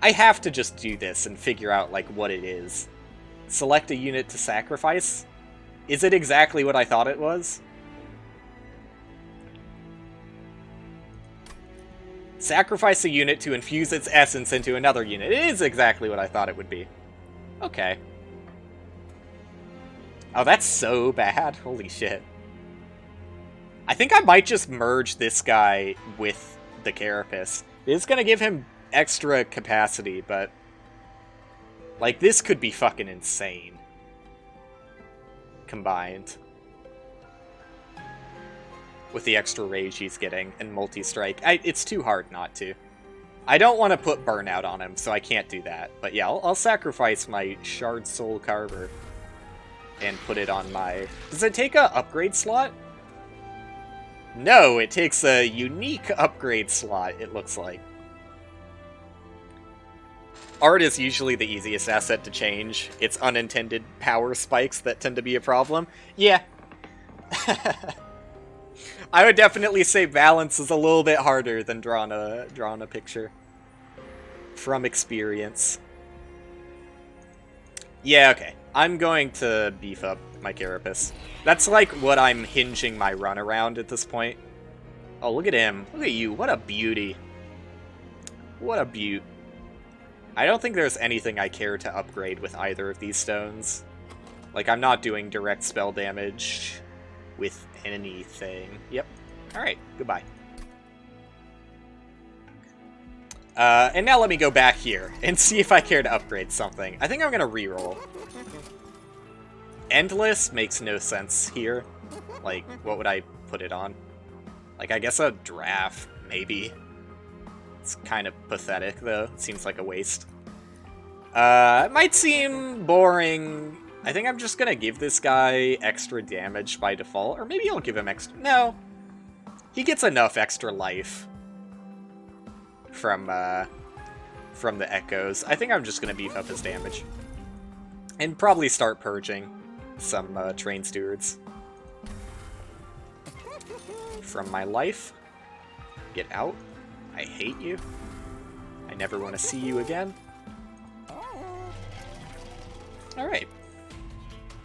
I have to just do this and figure out, like, what it is. Select a unit to sacrifice? Is it exactly what I thought it was? Sacrifice a unit to infuse its essence into another unit. It is exactly what I thought it would be. Okay. Oh, that's so bad. Holy shit. I think I might just merge this guy with the Carapace. It's gonna give him extra capacity, but like, this could be fucking insane combined with the extra rage he's getting and multi-strike. It's too hard not to. I don't want to put burnout on him, so I can't do that. But yeah, I'll sacrifice my Shard Soul Carver and put it on my... Does it take a upgrade slot? No, it takes a unique upgrade slot, it looks like. Art is usually the easiest asset to change. It's unintended power spikes that tend to be a problem. Yeah. I would definitely say balance is a little bit harder than drawing a picture. From experience. Yeah, okay. I'm going to beef up my Carapace. That's like what I'm hinging my run around at this point. Oh, look at him. Look at you. What a beauty. What a beaut. I don't think there's anything I care to upgrade with either of these stones. Like, I'm not doing direct spell damage with anything. Yep. Alright, goodbye. And now let me go back here and see if I care to upgrade something. I think I'm gonna reroll. Endless makes no sense here. Like, what would I put it on? Like, I guess a draft, maybe. It's kind of pathetic, though. It seems like a waste. It might seem boring. I think I'm just gonna give this guy extra damage by default. Or maybe I'll give him extra... No. He gets enough extra life from the echoes. I think I'm just gonna beef up his damage. And probably start purging some train stewards from my life. Get out. I hate you. I never want to see you again. Alright.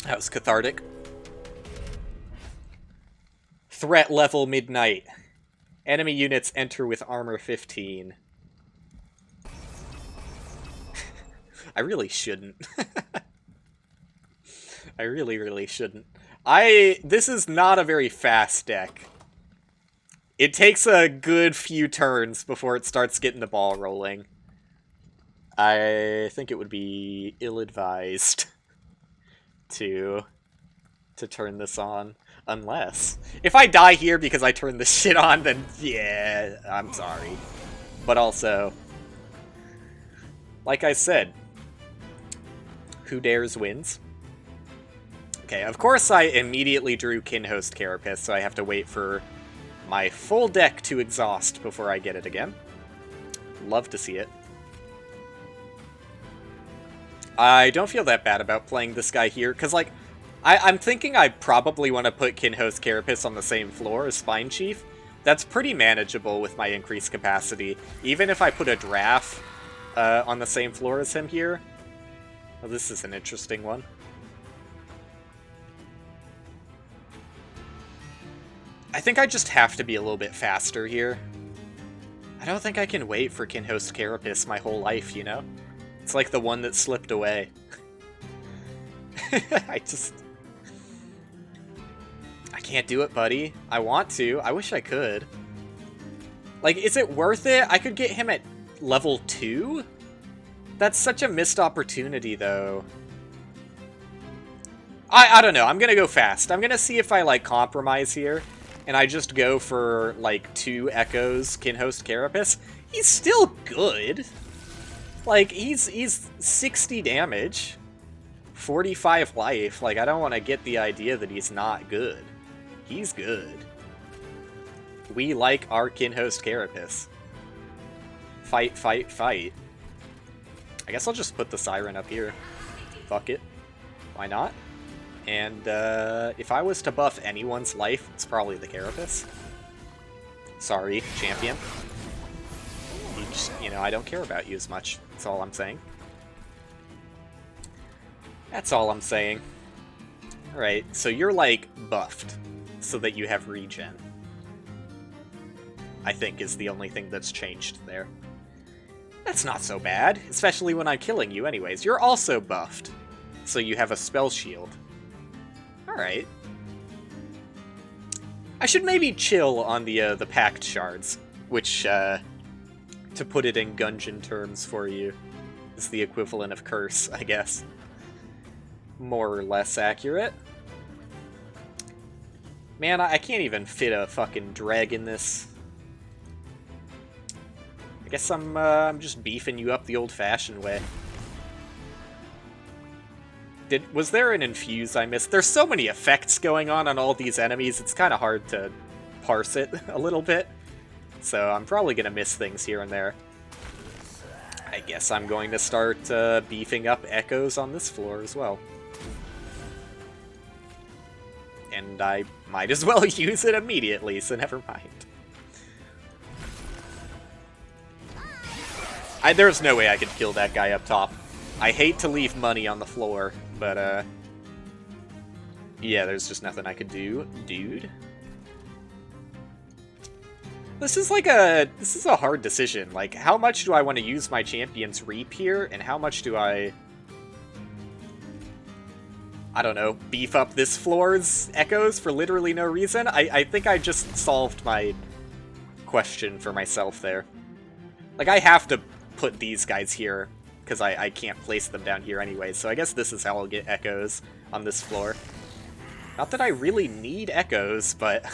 That was cathartic. Threat level midnight. Enemy units enter with armor 15. I really shouldn't. I really, really shouldn't. This is not a very fast deck. It takes a good few turns before it starts getting the ball rolling. I think it would be ill-advised to turn this on. Unless... If I die here because I turn this shit on, then yeah, I'm sorry. But also, like I said, who dares wins. Okay, of course I immediately drew Kinhost Carapace, so I have to wait for my full deck to exhaust before I get it again. Love to see it. I don't feel that bad about playing this guy here, because, like, I'm thinking I probably want to put Kinhost Carapace on the same floor as Spine Chief. That's pretty manageable with my increased capacity. Even if I put a Draff on the same floor as him here. Well, this is an interesting one. I think I just have to be a little bit faster here. I don't think I can wait for Kinhost Carapace my whole life, you know? It's like the one that slipped away. I can't do it, buddy. I want to. I wish I could. Like, is it worth it? I could get him at level 2? That's such a missed opportunity, though. I don't know. I'm gonna go fast. I'm gonna see if I, like, compromise here. And I just go for, like, 2 Echoes Kinhost Carapace. He's still good. Like, he's 60 damage. 45 life. Like, I don't want to get the idea that he's not good. He's good. We like our Kinhost Carapace. Fight, fight, fight. I guess I'll just put the Siren up here. Fuck it. Why not? And if I was to buff anyone's life, it's probably the Carapace. Sorry, champion. You know, I don't care about you as much. That's all I'm saying. That's all I'm saying. Alright, so you're, like, buffed, so that you have regen. I think is the only thing that's changed there. That's not so bad, especially when I'm killing you anyways. You're also buffed, so you have a spell shield. Alright. I should maybe chill on the Pact Shards, which, to put it in Gungeon terms for you, is the equivalent of Curse, I guess. More or less accurate. Man, I can't even fit a fucking dreg in this. I guess I'm just beefing you up the old-fashioned way. Was there an infuse I missed? There's so many effects going on all these enemies, it's kind of hard to parse it a little bit. So I'm probably going to miss things here and there. I guess I'm going to start beefing up Echoes on this floor as well. And I might as well use it immediately, so never mind. There's no way I could kill that guy up top. I hate to leave money on the floor, but yeah, there's just nothing I could do, dude. This is a hard decision. Like, how much do I want to use my Champion's Reap here, and how much do I don't know, beef up this floor's Echoes for literally no reason? I think I just solved my question for myself there. Like, I have to put these guys here, because I can't place them down here anyway, so I guess this is how I'll get Echoes on this floor. Not that I really need Echoes, but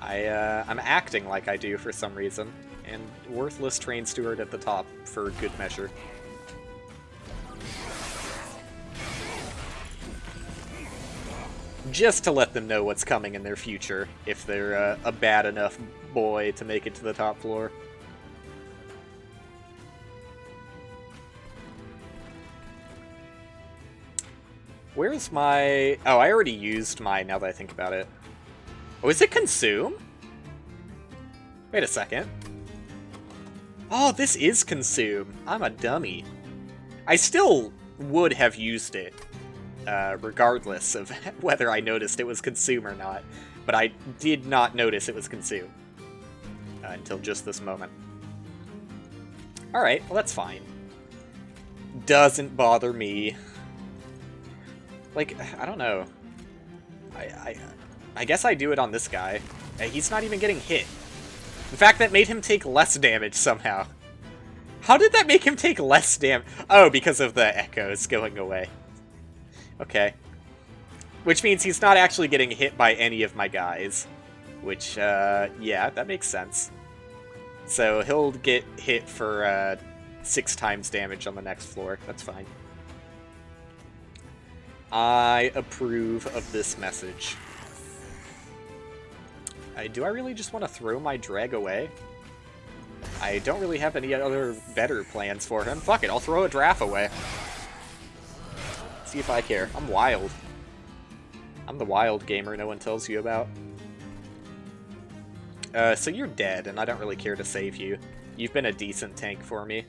I'm acting like I do for some reason, and worthless Train Steward at the top for good measure. Just to let them know what's coming in their future, if they're a bad enough boy to make it to the top floor. Where's my... Oh, I already used mine, now that I think about it. Oh, is it Consume? Wait a second. Oh, this is Consume. I'm a dummy. I still would have used it, regardless of whether I noticed it was Consume or not. But I did not notice it was Consume. Until just this moment. Alright, well that's fine. Doesn't bother me. Like, I don't know. I guess I do it on this guy. He's not even getting hit. In fact, that made him take less damage somehow. How did that make him take less damage? Oh, because of the Echoes going away. Okay. Which means he's not actually getting hit by any of my guys. Which, yeah, that makes sense. So he'll get hit for 6 times damage on the next floor. That's fine. I approve of this message. Do I really just want to throw my drag away? I don't really have any other better plans for him. Fuck it, I'll throw a draft away. See if I care. I'm wild. I'm the wild gamer no one tells you about. So you're dead, and I don't really care to save you. You've been a decent tank for me.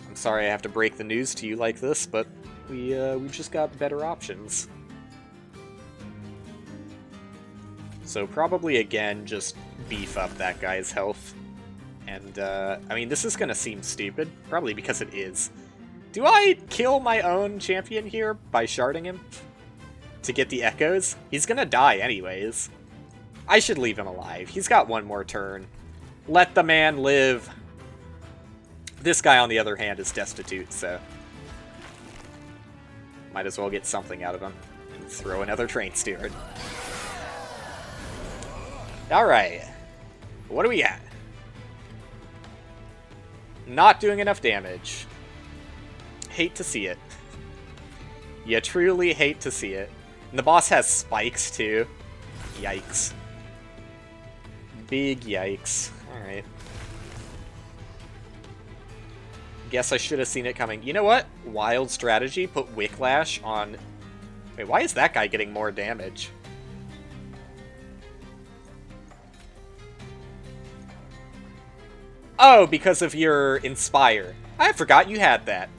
I'm sorry I have to break the news to you like this, but we just got better options. So probably, again, just beef up that guy's health. And, I mean, this is gonna seem stupid. Probably because it is. Do I kill my own champion here by sharding him? To get the echoes? He's gonna die anyways. I should leave him alive. He's got one more turn. Let the man live. This guy, on the other hand, is destitute, so... might as well get something out of him. And throw another train steward. Alright. What do we got? Not doing enough damage. Hate to see it. You truly hate to see it. And the boss has spikes, too. Yikes. Big yikes. Alright. Guess I should have seen it coming. You know what? Wild strategy. Put Whiplash on... Wait, why is that guy getting more damage? Oh, because of your Inspire. I forgot you had that.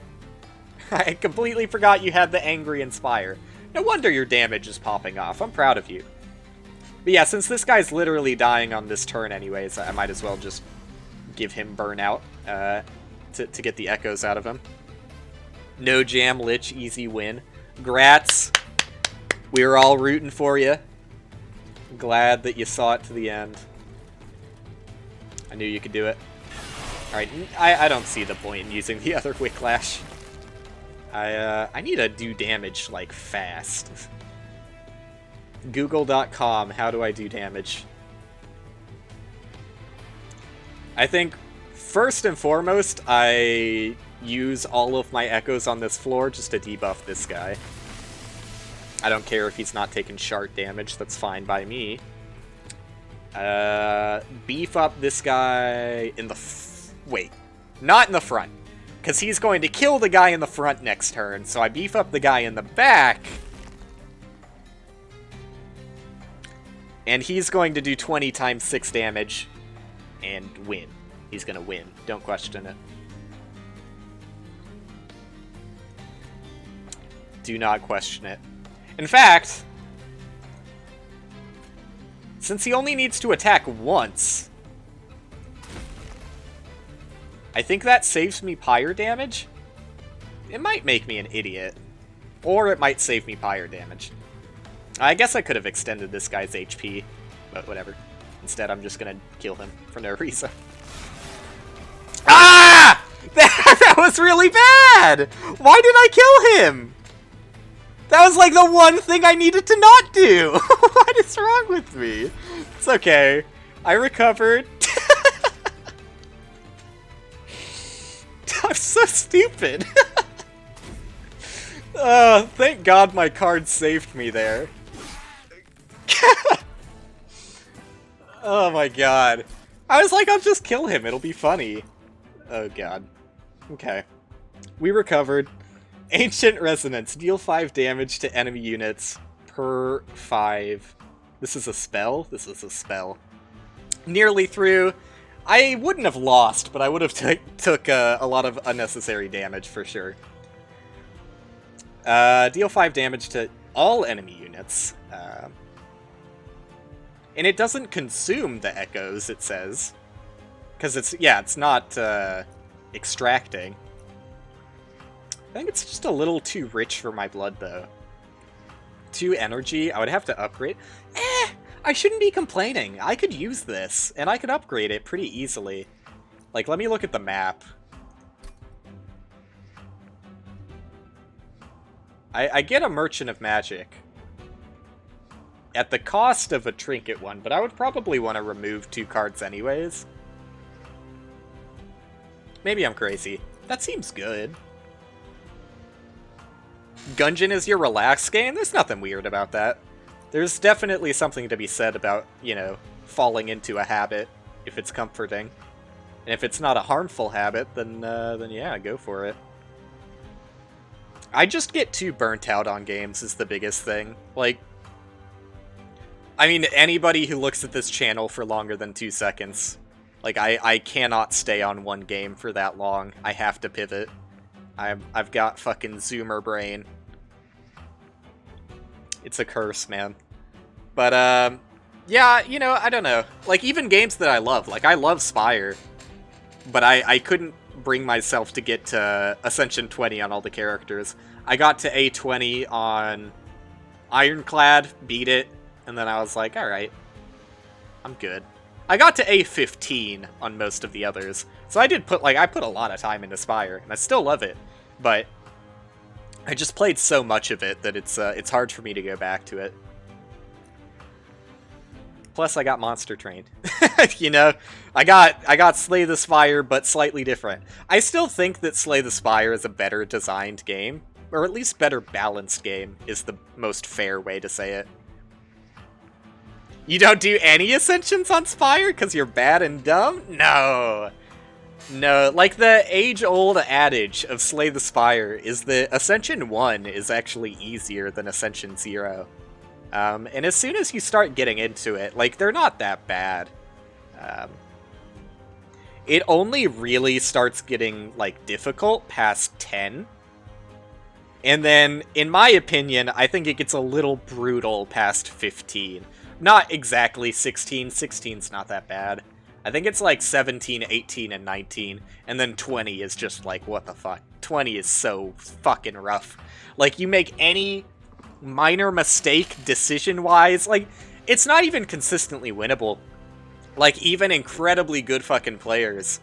I completely forgot you had the Angry Inspire. No wonder your damage is popping off. I'm proud of you. But yeah, since this guy's literally dying on this turn anyways, I might as well just give him Burnout to get the echoes out of him. No jam, Lich, easy win. Grats. We were all rooting for you. Glad that you saw it to the end. I knew you could do it. Alright, I don't see the point in using the other Whiplash. I need to do damage, like, fast. Google.com, how do I do damage? I think, first and foremost, I use all of my echoes on this floor just to debuff this guy. I don't care if he's not taking shard damage, that's fine by me. Beef up this guy in the... Wait, not in the front. Because he's going to kill the guy in the front next turn, so I beef up the guy in the back. And he's going to do 20 times 6 damage and win. He's going to win. Don't question it. Do not question it. In fact, since he only needs to attack once, I think that saves me pyre damage. It might make me an idiot. Or it might save me pyre damage. I guess I could have extended this guy's HP, but whatever. Instead, I'm just gonna kill him for no reason. Ah! That was really bad! Why did I kill him? That was like the one thing I needed to not do! What is wrong with me? It's okay. I recovered. I'm so stupid. Thank God my card saved me there. Oh my god. I was like, I'll just kill him. It'll be funny. Oh god. Okay. We recovered. Ancient Resonance. Deal 5 damage to enemy units per 5. This is a spell? This is a spell. Nearly through. I wouldn't have lost, but I would have took a lot of unnecessary damage for sure. Deal 5 damage to all enemy units. And it doesn't consume the echoes, it says. Because it's not extracting. I think it's just a little too rich for my blood, though. 2 energy, I would have to upgrade. I shouldn't be complaining. I could use this, and I could upgrade it pretty easily. Like, let me look at the map. I get a Merchant of Magic at the cost of a Trinket one, but I would probably want to remove 2 cards anyways. Maybe I'm crazy. That seems good. Gungeon is your relaxed game? There's nothing weird about that. There's definitely something to be said about, you know, falling into a habit if it's comforting. And if it's not a harmful habit, then yeah, go for it. I just get too burnt out on games is the biggest thing. Like, I mean, anybody who looks at this channel for longer than 2 seconds, like, I cannot stay on one game for that long. I have to pivot. I've got fucking zoomer brain. It's a curse, man. But, yeah, you know, I don't know. Like, even games that I love, like, I love Spire, but I couldn't bring myself to get to Ascension 20 on all the characters. I got to A20 on Ironclad, beat it, and then I was like, alright, I'm good. I got to A15 on most of the others, so I put a lot of time into Spire, and I still love it, but I just played so much of it that it's hard for me to go back to it. Plus, I got Monster Train. You know, I got Slay the Spire, but slightly different. I still think that Slay the Spire is a better designed game, or at least better balanced game, is the most fair way to say it. You don't do any Ascensions on Spire because you're bad and dumb? No. No, like the age-old adage of Slay the Spire is that Ascension 1 is actually easier than Ascension 0. And as soon as you start getting into it, like, they're not that bad. It only really starts getting, like, difficult past 10. And then, in my opinion, I think it gets a little brutal past 15. Not exactly 16. 16's not that bad. I think it's like 17, 18, and 19. And then 20 is just like, what the fuck? 20 is so fucking rough. Like, you make any minor mistake decision-wise, like, it's not even consistently winnable. Like, even incredibly good fucking players,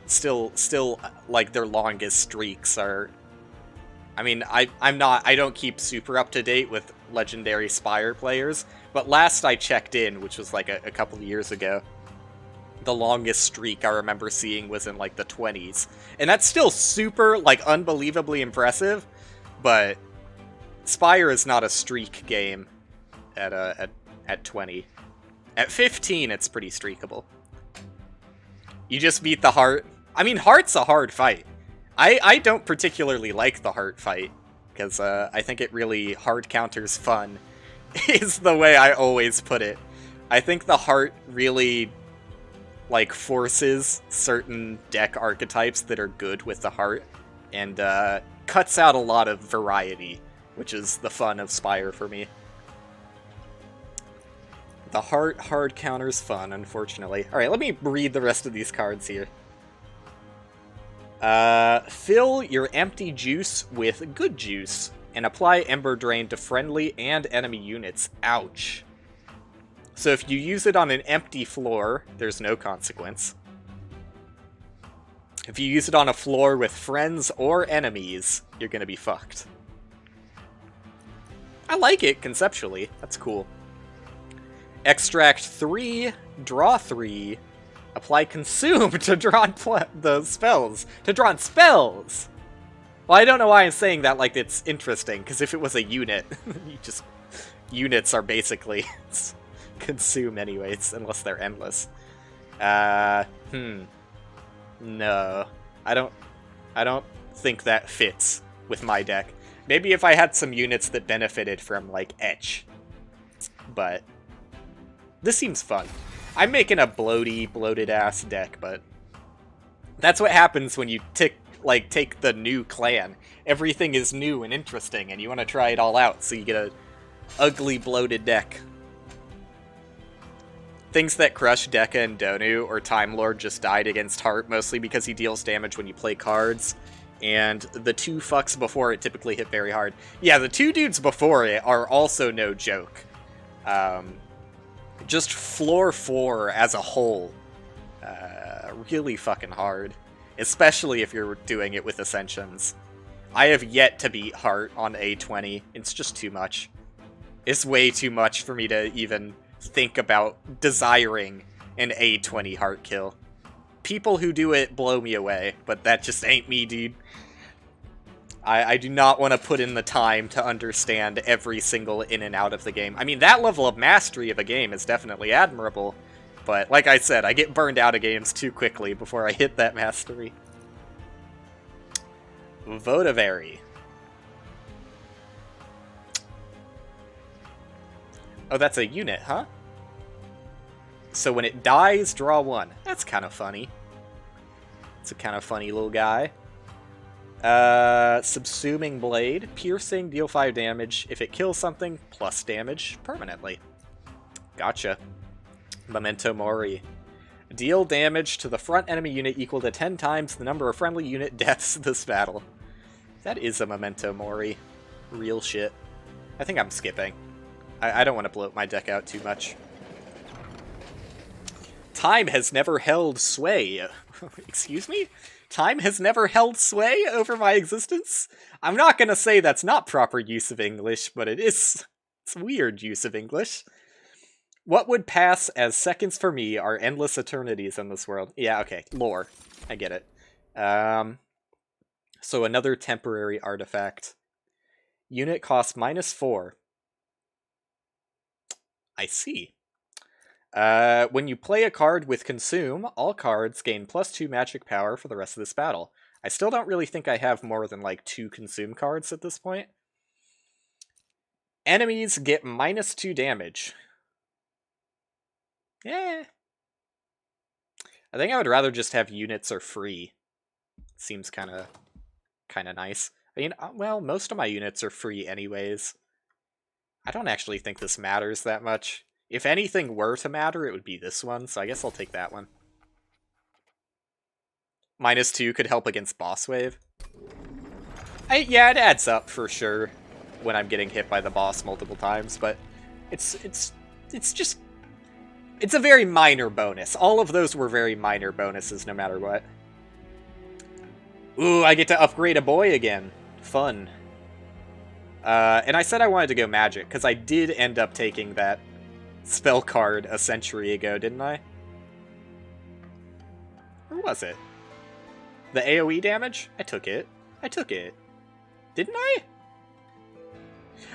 still, like, their longest streaks are... I mean, I don't keep super up-to-date with legendary Spire players, but last I checked in, which was, like, a couple of years ago, the longest streak I remember seeing was in, like, the 20s. And that's still super, like, unbelievably impressive, but Spire is not a streak game at 20. At 15, it's pretty streakable. You just beat the Heart. I mean, Heart's a hard fight. I don't particularly like the Heart fight, because I think it really hard counters fun, is the way I always put it. I think the Heart really, like, forces certain deck archetypes that are good with the Heart, and cuts out a lot of variety, which is the fun of Spire for me. The Heart hard counters fun, unfortunately. Alright, let me read the rest of these cards here. Fill your empty juice with good juice, and apply Ember Drain to friendly and enemy units. Ouch. So if you use it on an empty floor, there's no consequence. If you use it on a floor with friends or enemies, you're gonna be fucked. I like it, conceptually. That's cool. Extract 3, draw 3, apply Consume to draw the spells. To draw spells! Well, I don't know why I'm saying that like it's interesting, because if it was a unit, units are basically consume anyways, unless they're endless. No. I don't think that fits with my deck. Maybe if I had some units that benefited from, like, Etch. But this seems fun. I'm making a bloated-ass deck, but that's what happens when you take the new clan. Everything is new and interesting, and you want to try it all out, so you get a ugly, bloated deck. Things that crush Dekka and Donu or Time Lord just died against Heart, mostly because he deals damage when you play cards, and the 2 fucks before it typically hit very hard. Yeah, the 2 dudes before it are also no joke. Just floor 4 as a whole, really fucking hard. Especially if you're doing it with Ascensions. I have yet to beat Heart on A20. It's just too much. It's way too much for me to even think about desiring an A20 Heart kill. People who do it blow me away, but that just ain't me, dude. I do not want to put in the time to understand every single in and out of the game. I mean, that level of mastery of a game is definitely admirable, but like I said, I get burned out of games too quickly before I hit that mastery. Votivary. Oh, that's a unit, huh? So when it dies, draw one. That's kind of funny. It's a kind of funny little guy. Subsuming Blade. Piercing, deal 5 damage. If it kills something, plus damage permanently. Gotcha. Memento Mori. Deal damage to the front enemy unit equal to 10 times the number of friendly unit deaths this battle. That is a Memento Mori. Real shit. I think I'm skipping. I don't want to bloat my deck out too much. Time has never held sway. Excuse me? Time has never held sway over my existence? I'm not gonna say that's not proper use of English, but it's weird use of English. What would pass as seconds for me are endless eternities in this world. Yeah, okay. Lore. I get it. So another temporary artifact. Unit cost -4. I see. When you play a card with Consume, all cards gain +2 magic power for the rest of this battle. I still don't really think I have more than, like, 2 Consume cards at this point. Enemies get -2 damage. Yeah. I think I would rather just have units are free. Seems kind of nice. I mean, well, most of my units are free anyways. I don't actually think this matters that much. If anything were to matter, it would be this one, so I guess I'll take that one. -2 could help against Boss Wave. Yeah, it adds up for sure when I'm getting hit by the boss multiple times, but it's just... It's a very minor bonus. All of those were very minor bonuses, no matter what. Ooh, I get to upgrade a boy again. Fun. And I said I wanted to go magic, because I did end up taking that spell card a century ago, didn't I? Or was it? The AoE damage? I took it. I took it. Didn't I?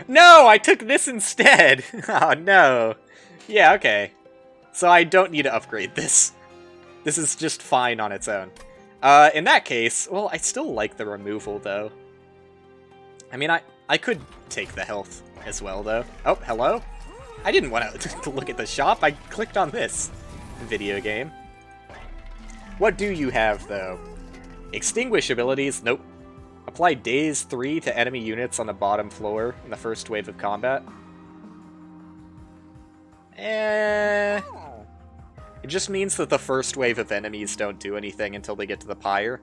No, I took this instead! Oh, no. Yeah, okay. So I don't need to upgrade this. This is just fine on its own. In that case, well, I still like the removal, though. I mean, I could take the health as well, though. Oh, hello? I didn't want to look at the shop. I clicked on this video game. What do you have, though? Extinguish abilities. Nope. Apply Daze 3 to enemy units on the bottom floor in the first wave of combat. It just means that the first wave of enemies don't do anything until they get to the pyre.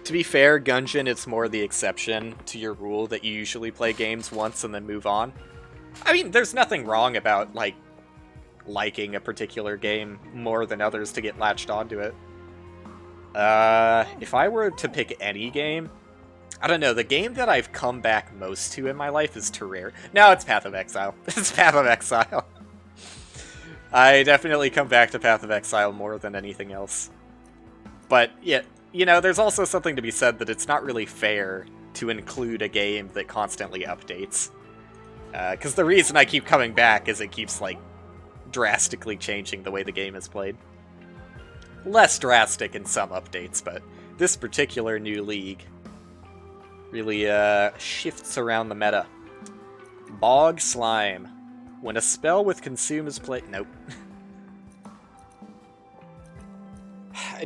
To be fair, Gungeon is more the exception to your rule that you usually play games once and then move on. I mean, there's nothing wrong about, like, liking a particular game more than others to get latched onto it. If I were to pick any game, I don't know, the game that I've come back most to in my life is Terraria. No, it's Path of Exile. It's Path of Exile. I definitely come back to Path of Exile more than anything else. But, yeah, you know, there's also something to be said that it's not really fair to include a game that constantly updates. Because the reason I keep coming back is it keeps, like, drastically changing the way the game is played. Less drastic in some updates, but this particular new league really shifts around the meta. Bog Slime. When a spell with Consume is played... Nope.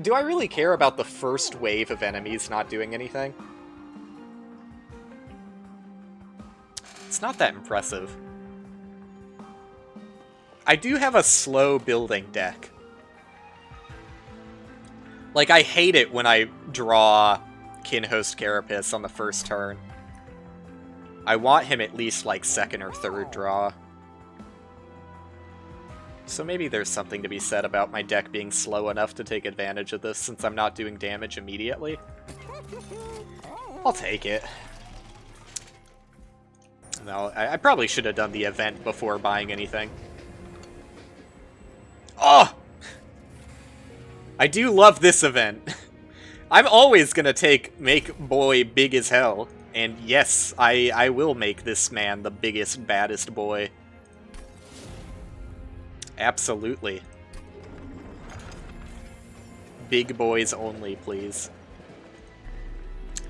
Do I really care about the first wave of enemies not doing anything? It's not that impressive. I do have a slow building deck. Like, I hate it when I draw Kinhost Carapace on the first turn. I want him at least, like, second or third draw. So maybe there's something to be said about my deck being slow enough to take advantage of this since I'm not doing damage immediately. I'll take it. No, I probably should have done the event before buying anything. Oh! I do love this event. I'm always gonna make boy big as hell. And yes, I will make this man the biggest, baddest boy. Absolutely. Big boys only, please.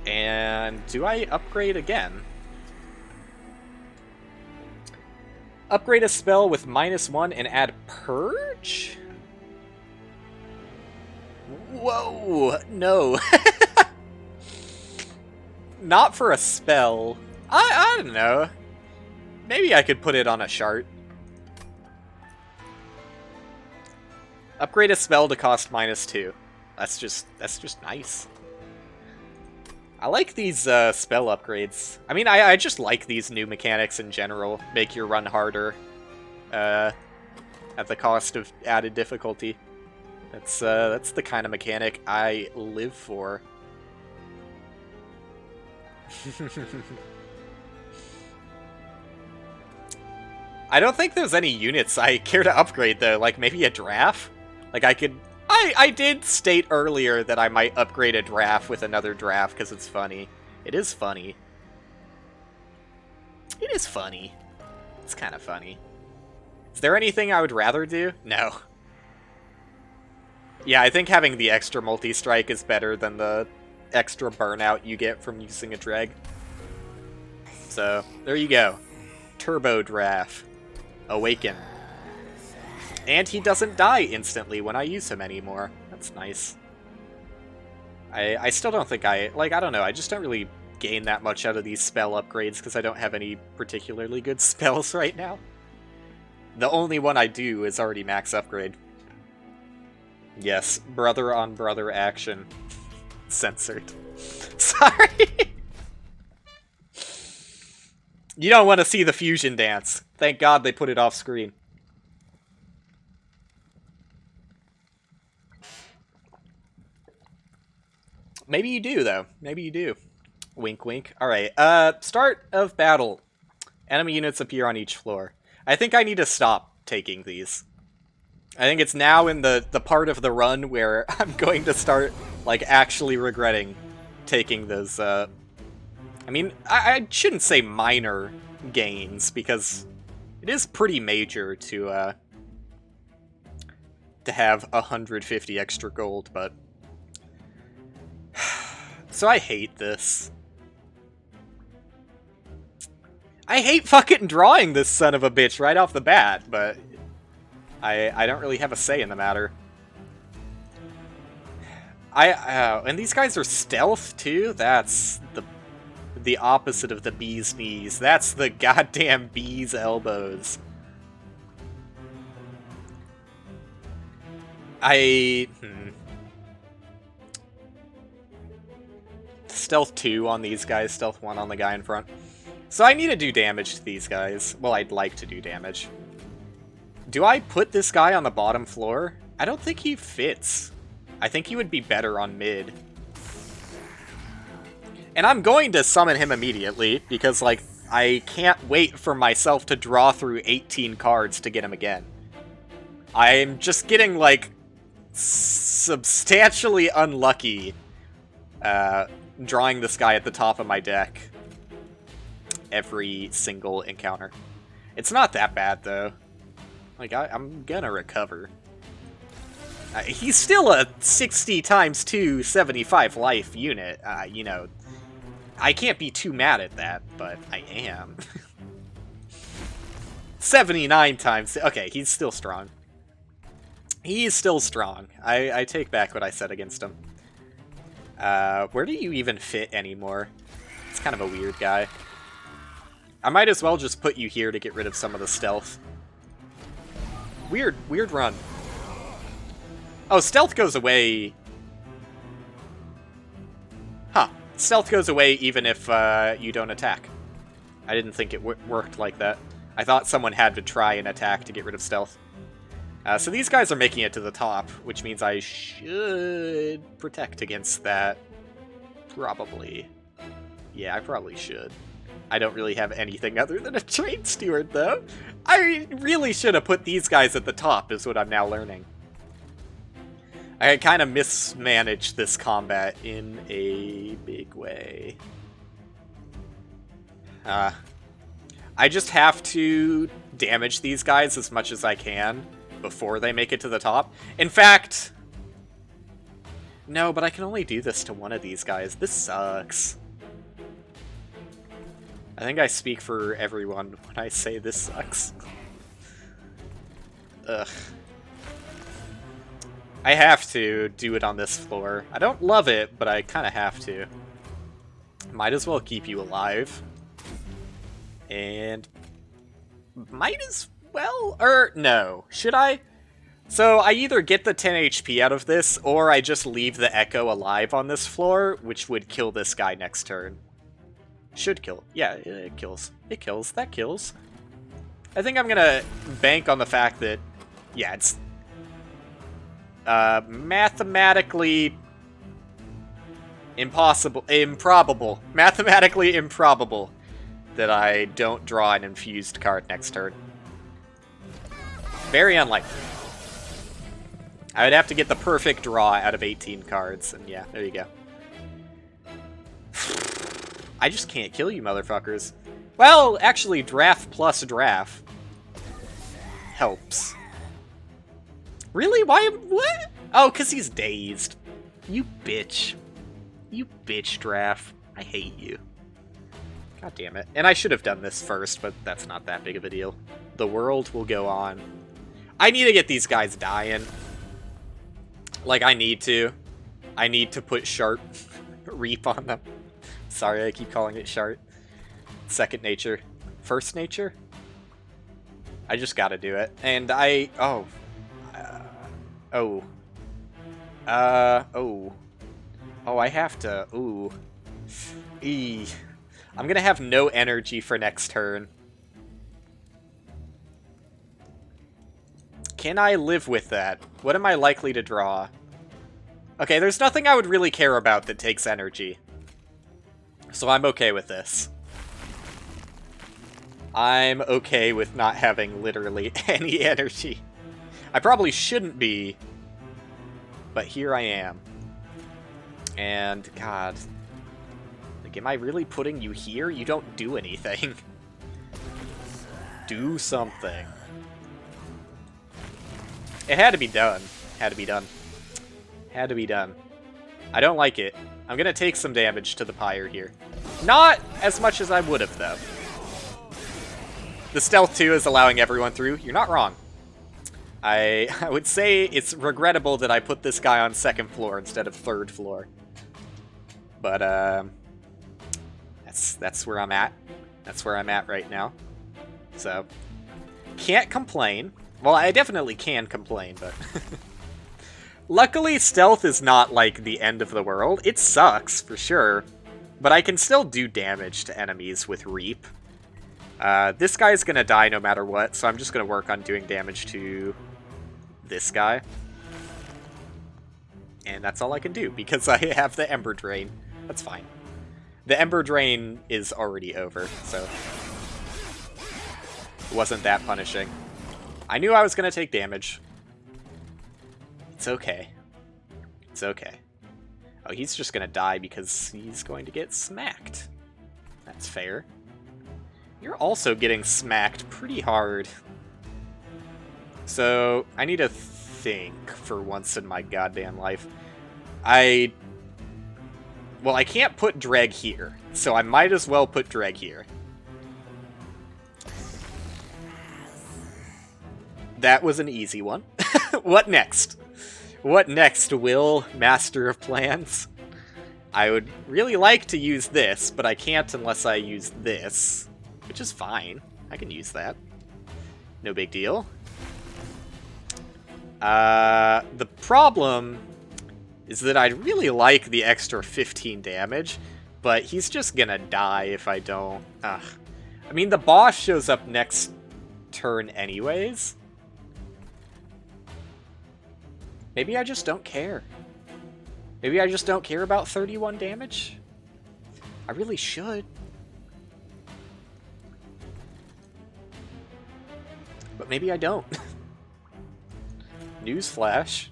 And do I upgrade again? Upgrade a spell with -1 and add Purge? Whoa, no. Not for a spell. I don't know. Maybe I could put it on a chart. Upgrade a spell to cost -2. That's just nice. I like these spell upgrades. I mean, I just like these new mechanics in general. Make your run harder at the cost of added difficulty. That's the kind of mechanic I live for. I don't think there's any units I care to upgrade though. Like maybe a draft. Like I did state earlier that I might upgrade a draft with another draft because it's funny. It is funny. It is funny. It's kind of funny. Is there anything I would rather do? No. Yeah, I think having the extra multi-strike is better than the extra burnout you get from using a dreg. So, there you go. Turbo Draft. Awaken. And he doesn't die instantly when I use him anymore. That's nice. I still don't think I don't know, I just don't really gain that much out of these spell upgrades because I don't have any particularly good spells right now. The only one I do is already max upgrade. Yes, brother on brother action. Censored. Sorry! You don't want to see the fusion dance. Thank God they put it off screen. Maybe you do, though. Maybe you do. Wink, wink. Alright, start of battle. Enemy units appear on each floor. I think I need to stop taking these. I think it's now in the part of the run where I'm going to start, like, actually regretting taking those, I mean, I shouldn't say minor gains, because it is pretty major to have 150 extra gold, but... So I hate this. I hate fucking drawing this son of a bitch right off the bat, but I don't really have a say in the matter. And these guys are stealth too? That's the opposite of the bee's knees. That's the goddamn bee's elbows. Stealth 2 on these guys, stealth 1 on the guy in front. So I need to do damage to these guys. Well, I'd like to do damage. Do I put this guy on the bottom floor? I don't think he fits. I think he would be better on mid. And I'm going to summon him immediately, because, like, I can't wait for myself to draw through 18 cards to get him again. I'm just getting, like, substantially unlucky drawing this guy at the top of my deck every single encounter. It's not that bad, though. Like, I'm gonna recover. He's still a 60 times 2, 75 life unit. You know, I can't be too mad at that, but I am. 79 times... Okay, he's still strong. He's still strong. I take back what I said against him. Where do you even fit anymore? It's kind of a weird guy. I might as well just put you here to get rid of some of the stealth. Weird run. Oh, stealth goes away. Huh. Stealth goes away even if you don't attack. I didn't think it worked like that. I thought someone had to try and attack to get rid of stealth. So these guys are making it to the top, which means I should protect against that. Probably. Yeah, I probably should. I don't really have anything other than a trade steward, though. I really should have put these guys at the top, is what I'm now learning. I kind of mismanaged this combat in a big way. I just have to damage these guys as much as I can before they make it to the top. In fact... No, but I can only do this to one of these guys. This sucks. I think I speak for everyone when I say this sucks. Ugh. I have to do it on this floor. I don't love it, but I kind of have to. Might as well keep you alive. And... might as well? Or, no. Should I? So, I either get the 10 HP out of this, or I just leave the Echo alive on this floor, which would kill this guy next turn. Should kill. Yeah, it kills. It kills. That kills. I think I'm gonna bank on the fact that... yeah, it's... mathematically... improbable. Mathematically improbable that I don't draw an infused card next turn. Very unlikely. I would have to get the perfect draw out of 18 cards, and yeah, there you go. I just can't kill you motherfuckers. Well, actually, draft plus draft helps. Really? Why? What? Oh, because he's dazed. You bitch. You bitch, draft. I hate you. God damn it. And I should have done this first, but that's not that big of a deal. The world will go on. I need to get these guys dying. Like, I need to. I need to put Sharp Reap on them. Sorry, I keep calling it Shart. Second nature. First nature? I just gotta do it. And I... oh. Oh, I have to... ooh. I'm gonna have no energy for next turn. Can I live with that? What am I likely to draw? Okay, there's nothing I would really care about that takes energy. So I'm okay with this. I'm okay with not having literally any energy. I probably shouldn't be, but here I am. And, God. Like, am I really putting you here? You don't do anything. Do something. It had to be done. Had to be done. Had to be done. I don't like it. I'm gonna take some damage to the Pyre here. Not as much as I would have, though. The Stealth 2 is allowing everyone through. You're not wrong. I would say it's regrettable that I put this guy on second floor instead of third floor. But, that's where I'm at. That's where I'm at right now. So, can't complain. Well, I definitely can complain, but... Luckily, stealth is not, like, the end of the world. It sucks, for sure. But I can still do damage to enemies with Reap. This guy's gonna die no matter what, so I'm just gonna work on doing damage to this guy. And that's all I can do, because I have the Ember Drain. That's fine. The Ember Drain is already over, so... it wasn't that punishing. I knew I was gonna take damage. It's okay. It's okay. Oh, he's just gonna die because he's going to get smacked. That's fair. You're also getting smacked pretty hard. So, I need to think for once in my goddamn life. Well, I can't put Dreg here, so I might as well put Dreg here. That was an easy one. What next? What next, Will, Master of Plans? I would really like to use this, but I can't unless I use this. Which is fine. I can use that. No big deal. The problem is that I'd really like the extra 15 damage, but he's just gonna die if I don't. Ugh. I mean, the boss shows up next turn anyways. Maybe I just don't care. Maybe I just don't care about 31 damage? I really should. But maybe I don't. Newsflash.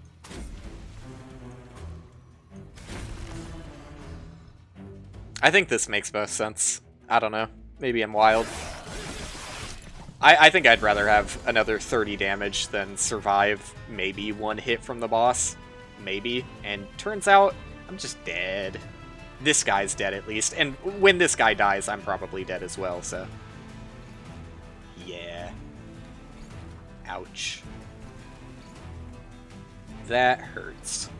I think this makes most sense. I don't know. Maybe I'm wild. I think I'd rather have another 30 damage than survive maybe one hit from the boss. Maybe. And turns out, I'm just dead. This guy's dead at least. And when this guy dies, I'm probably dead as well, so... yeah. Ouch. That hurts.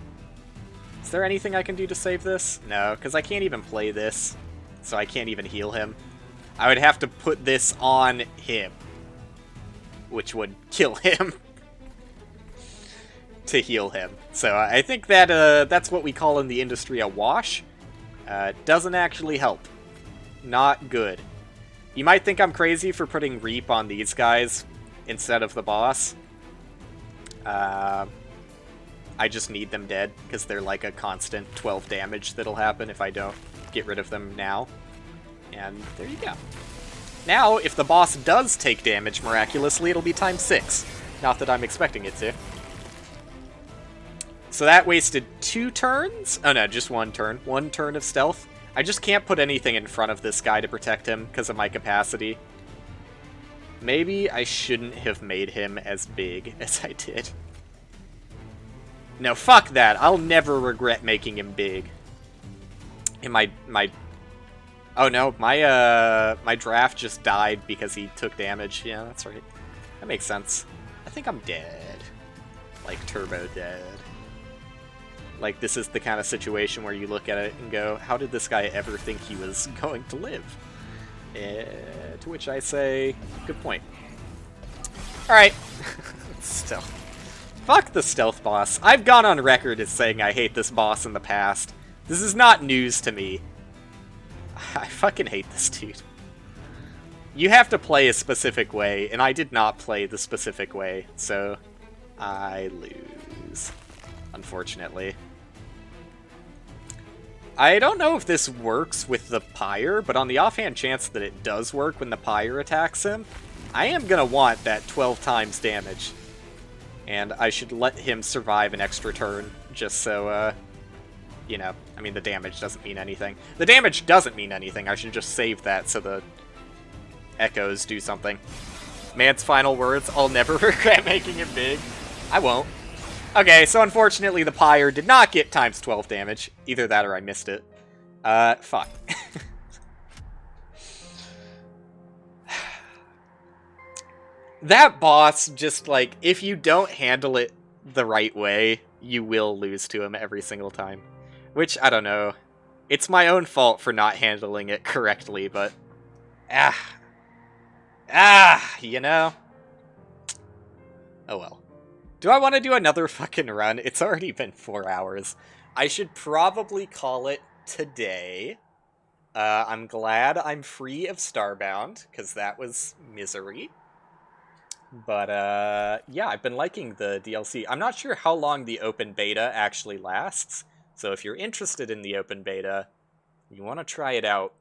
Is there anything I can do to save this? No, because I can't even play this, so I can't even heal him. I would have to put this on him, which would kill him to heal him. So I think that that's what we call in the industry a wash. Doesn't actually help. Not good. You might think I'm crazy for putting Reap on these guys instead of the boss. I just need them dead, because they're like a constant 12 damage that'll happen if I don't get rid of them now. And there you go. Now, if the boss does take damage miraculously, it'll be times 6. Not that I'm expecting it to. So that wasted 2 turns? Oh no, just 1 turn. 1 turn of stealth. I just can't put anything in front of this guy to protect him because of my capacity. Maybe I shouldn't have made him as big as I did. No, fuck that. I'll never regret making him big. And my oh no, my draft just died because he took damage. Yeah, that's right. That makes sense. I think I'm dead. Like, turbo dead. Like, this is the kind of situation where you look at it and go, how did this guy ever think he was going to live? To which I say, good point. Alright. Still. Fuck the stealth boss. I've gone on record as saying I hate this boss in the past. This is not news to me. I fucking hate this dude. You have to play a specific way, and I did not play the specific way, so I lose. Unfortunately. I don't know if this works with the pyre, but on the offhand chance that it does work when the pyre attacks him, I am gonna want that 12 times damage. And I should let him survive an extra turn, just so, you know, I mean, the damage doesn't mean anything. The damage doesn't mean anything, I should just save that so the echoes do something. Man's final words, I'll never regret making him big. I won't. Okay, so unfortunately the pyre did not get times 12 damage. Either that or I missed it. Fuck. That boss, just, like, if you don't handle it the right way, you will lose to him every single time. Which, I don't know. It's my own fault for not handling it correctly, but... you know? Oh well. Do I want to do another fucking run? It's already been 4 hours. I should probably call it today. I'm glad I'm free of Starbound, because that was misery. But, yeah, I've been liking the DLC. I'm not sure how long the open beta actually lasts, so if you're interested in the open beta, you want to try it out,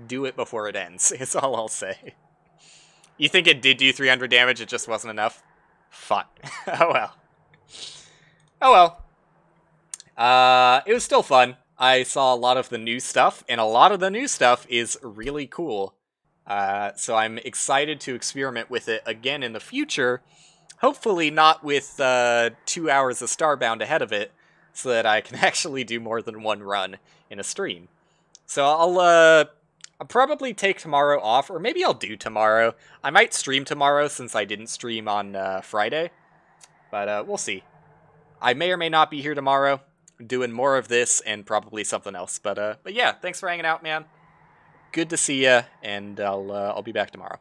do it before it ends, is all I'll say. You think it did do 300 damage, it just wasn't enough? Fuck. Oh well. Oh well. It was still fun. I saw a lot of the new stuff, and a lot of the new stuff is really cool. So I'm excited to experiment with it again in the future. Hopefully not with 2 hours of Starbound ahead of it, so that I can actually do more than one run in a stream. So I'll probably take tomorrow off, or maybe I'll do tomorrow. I might stream tomorrow since I didn't stream on Friday, but we'll see. I may or may not be here tomorrow, doing more of this and probably something else. But yeah, thanks for hanging out, man. Good to see ya, and I'll be back tomorrow.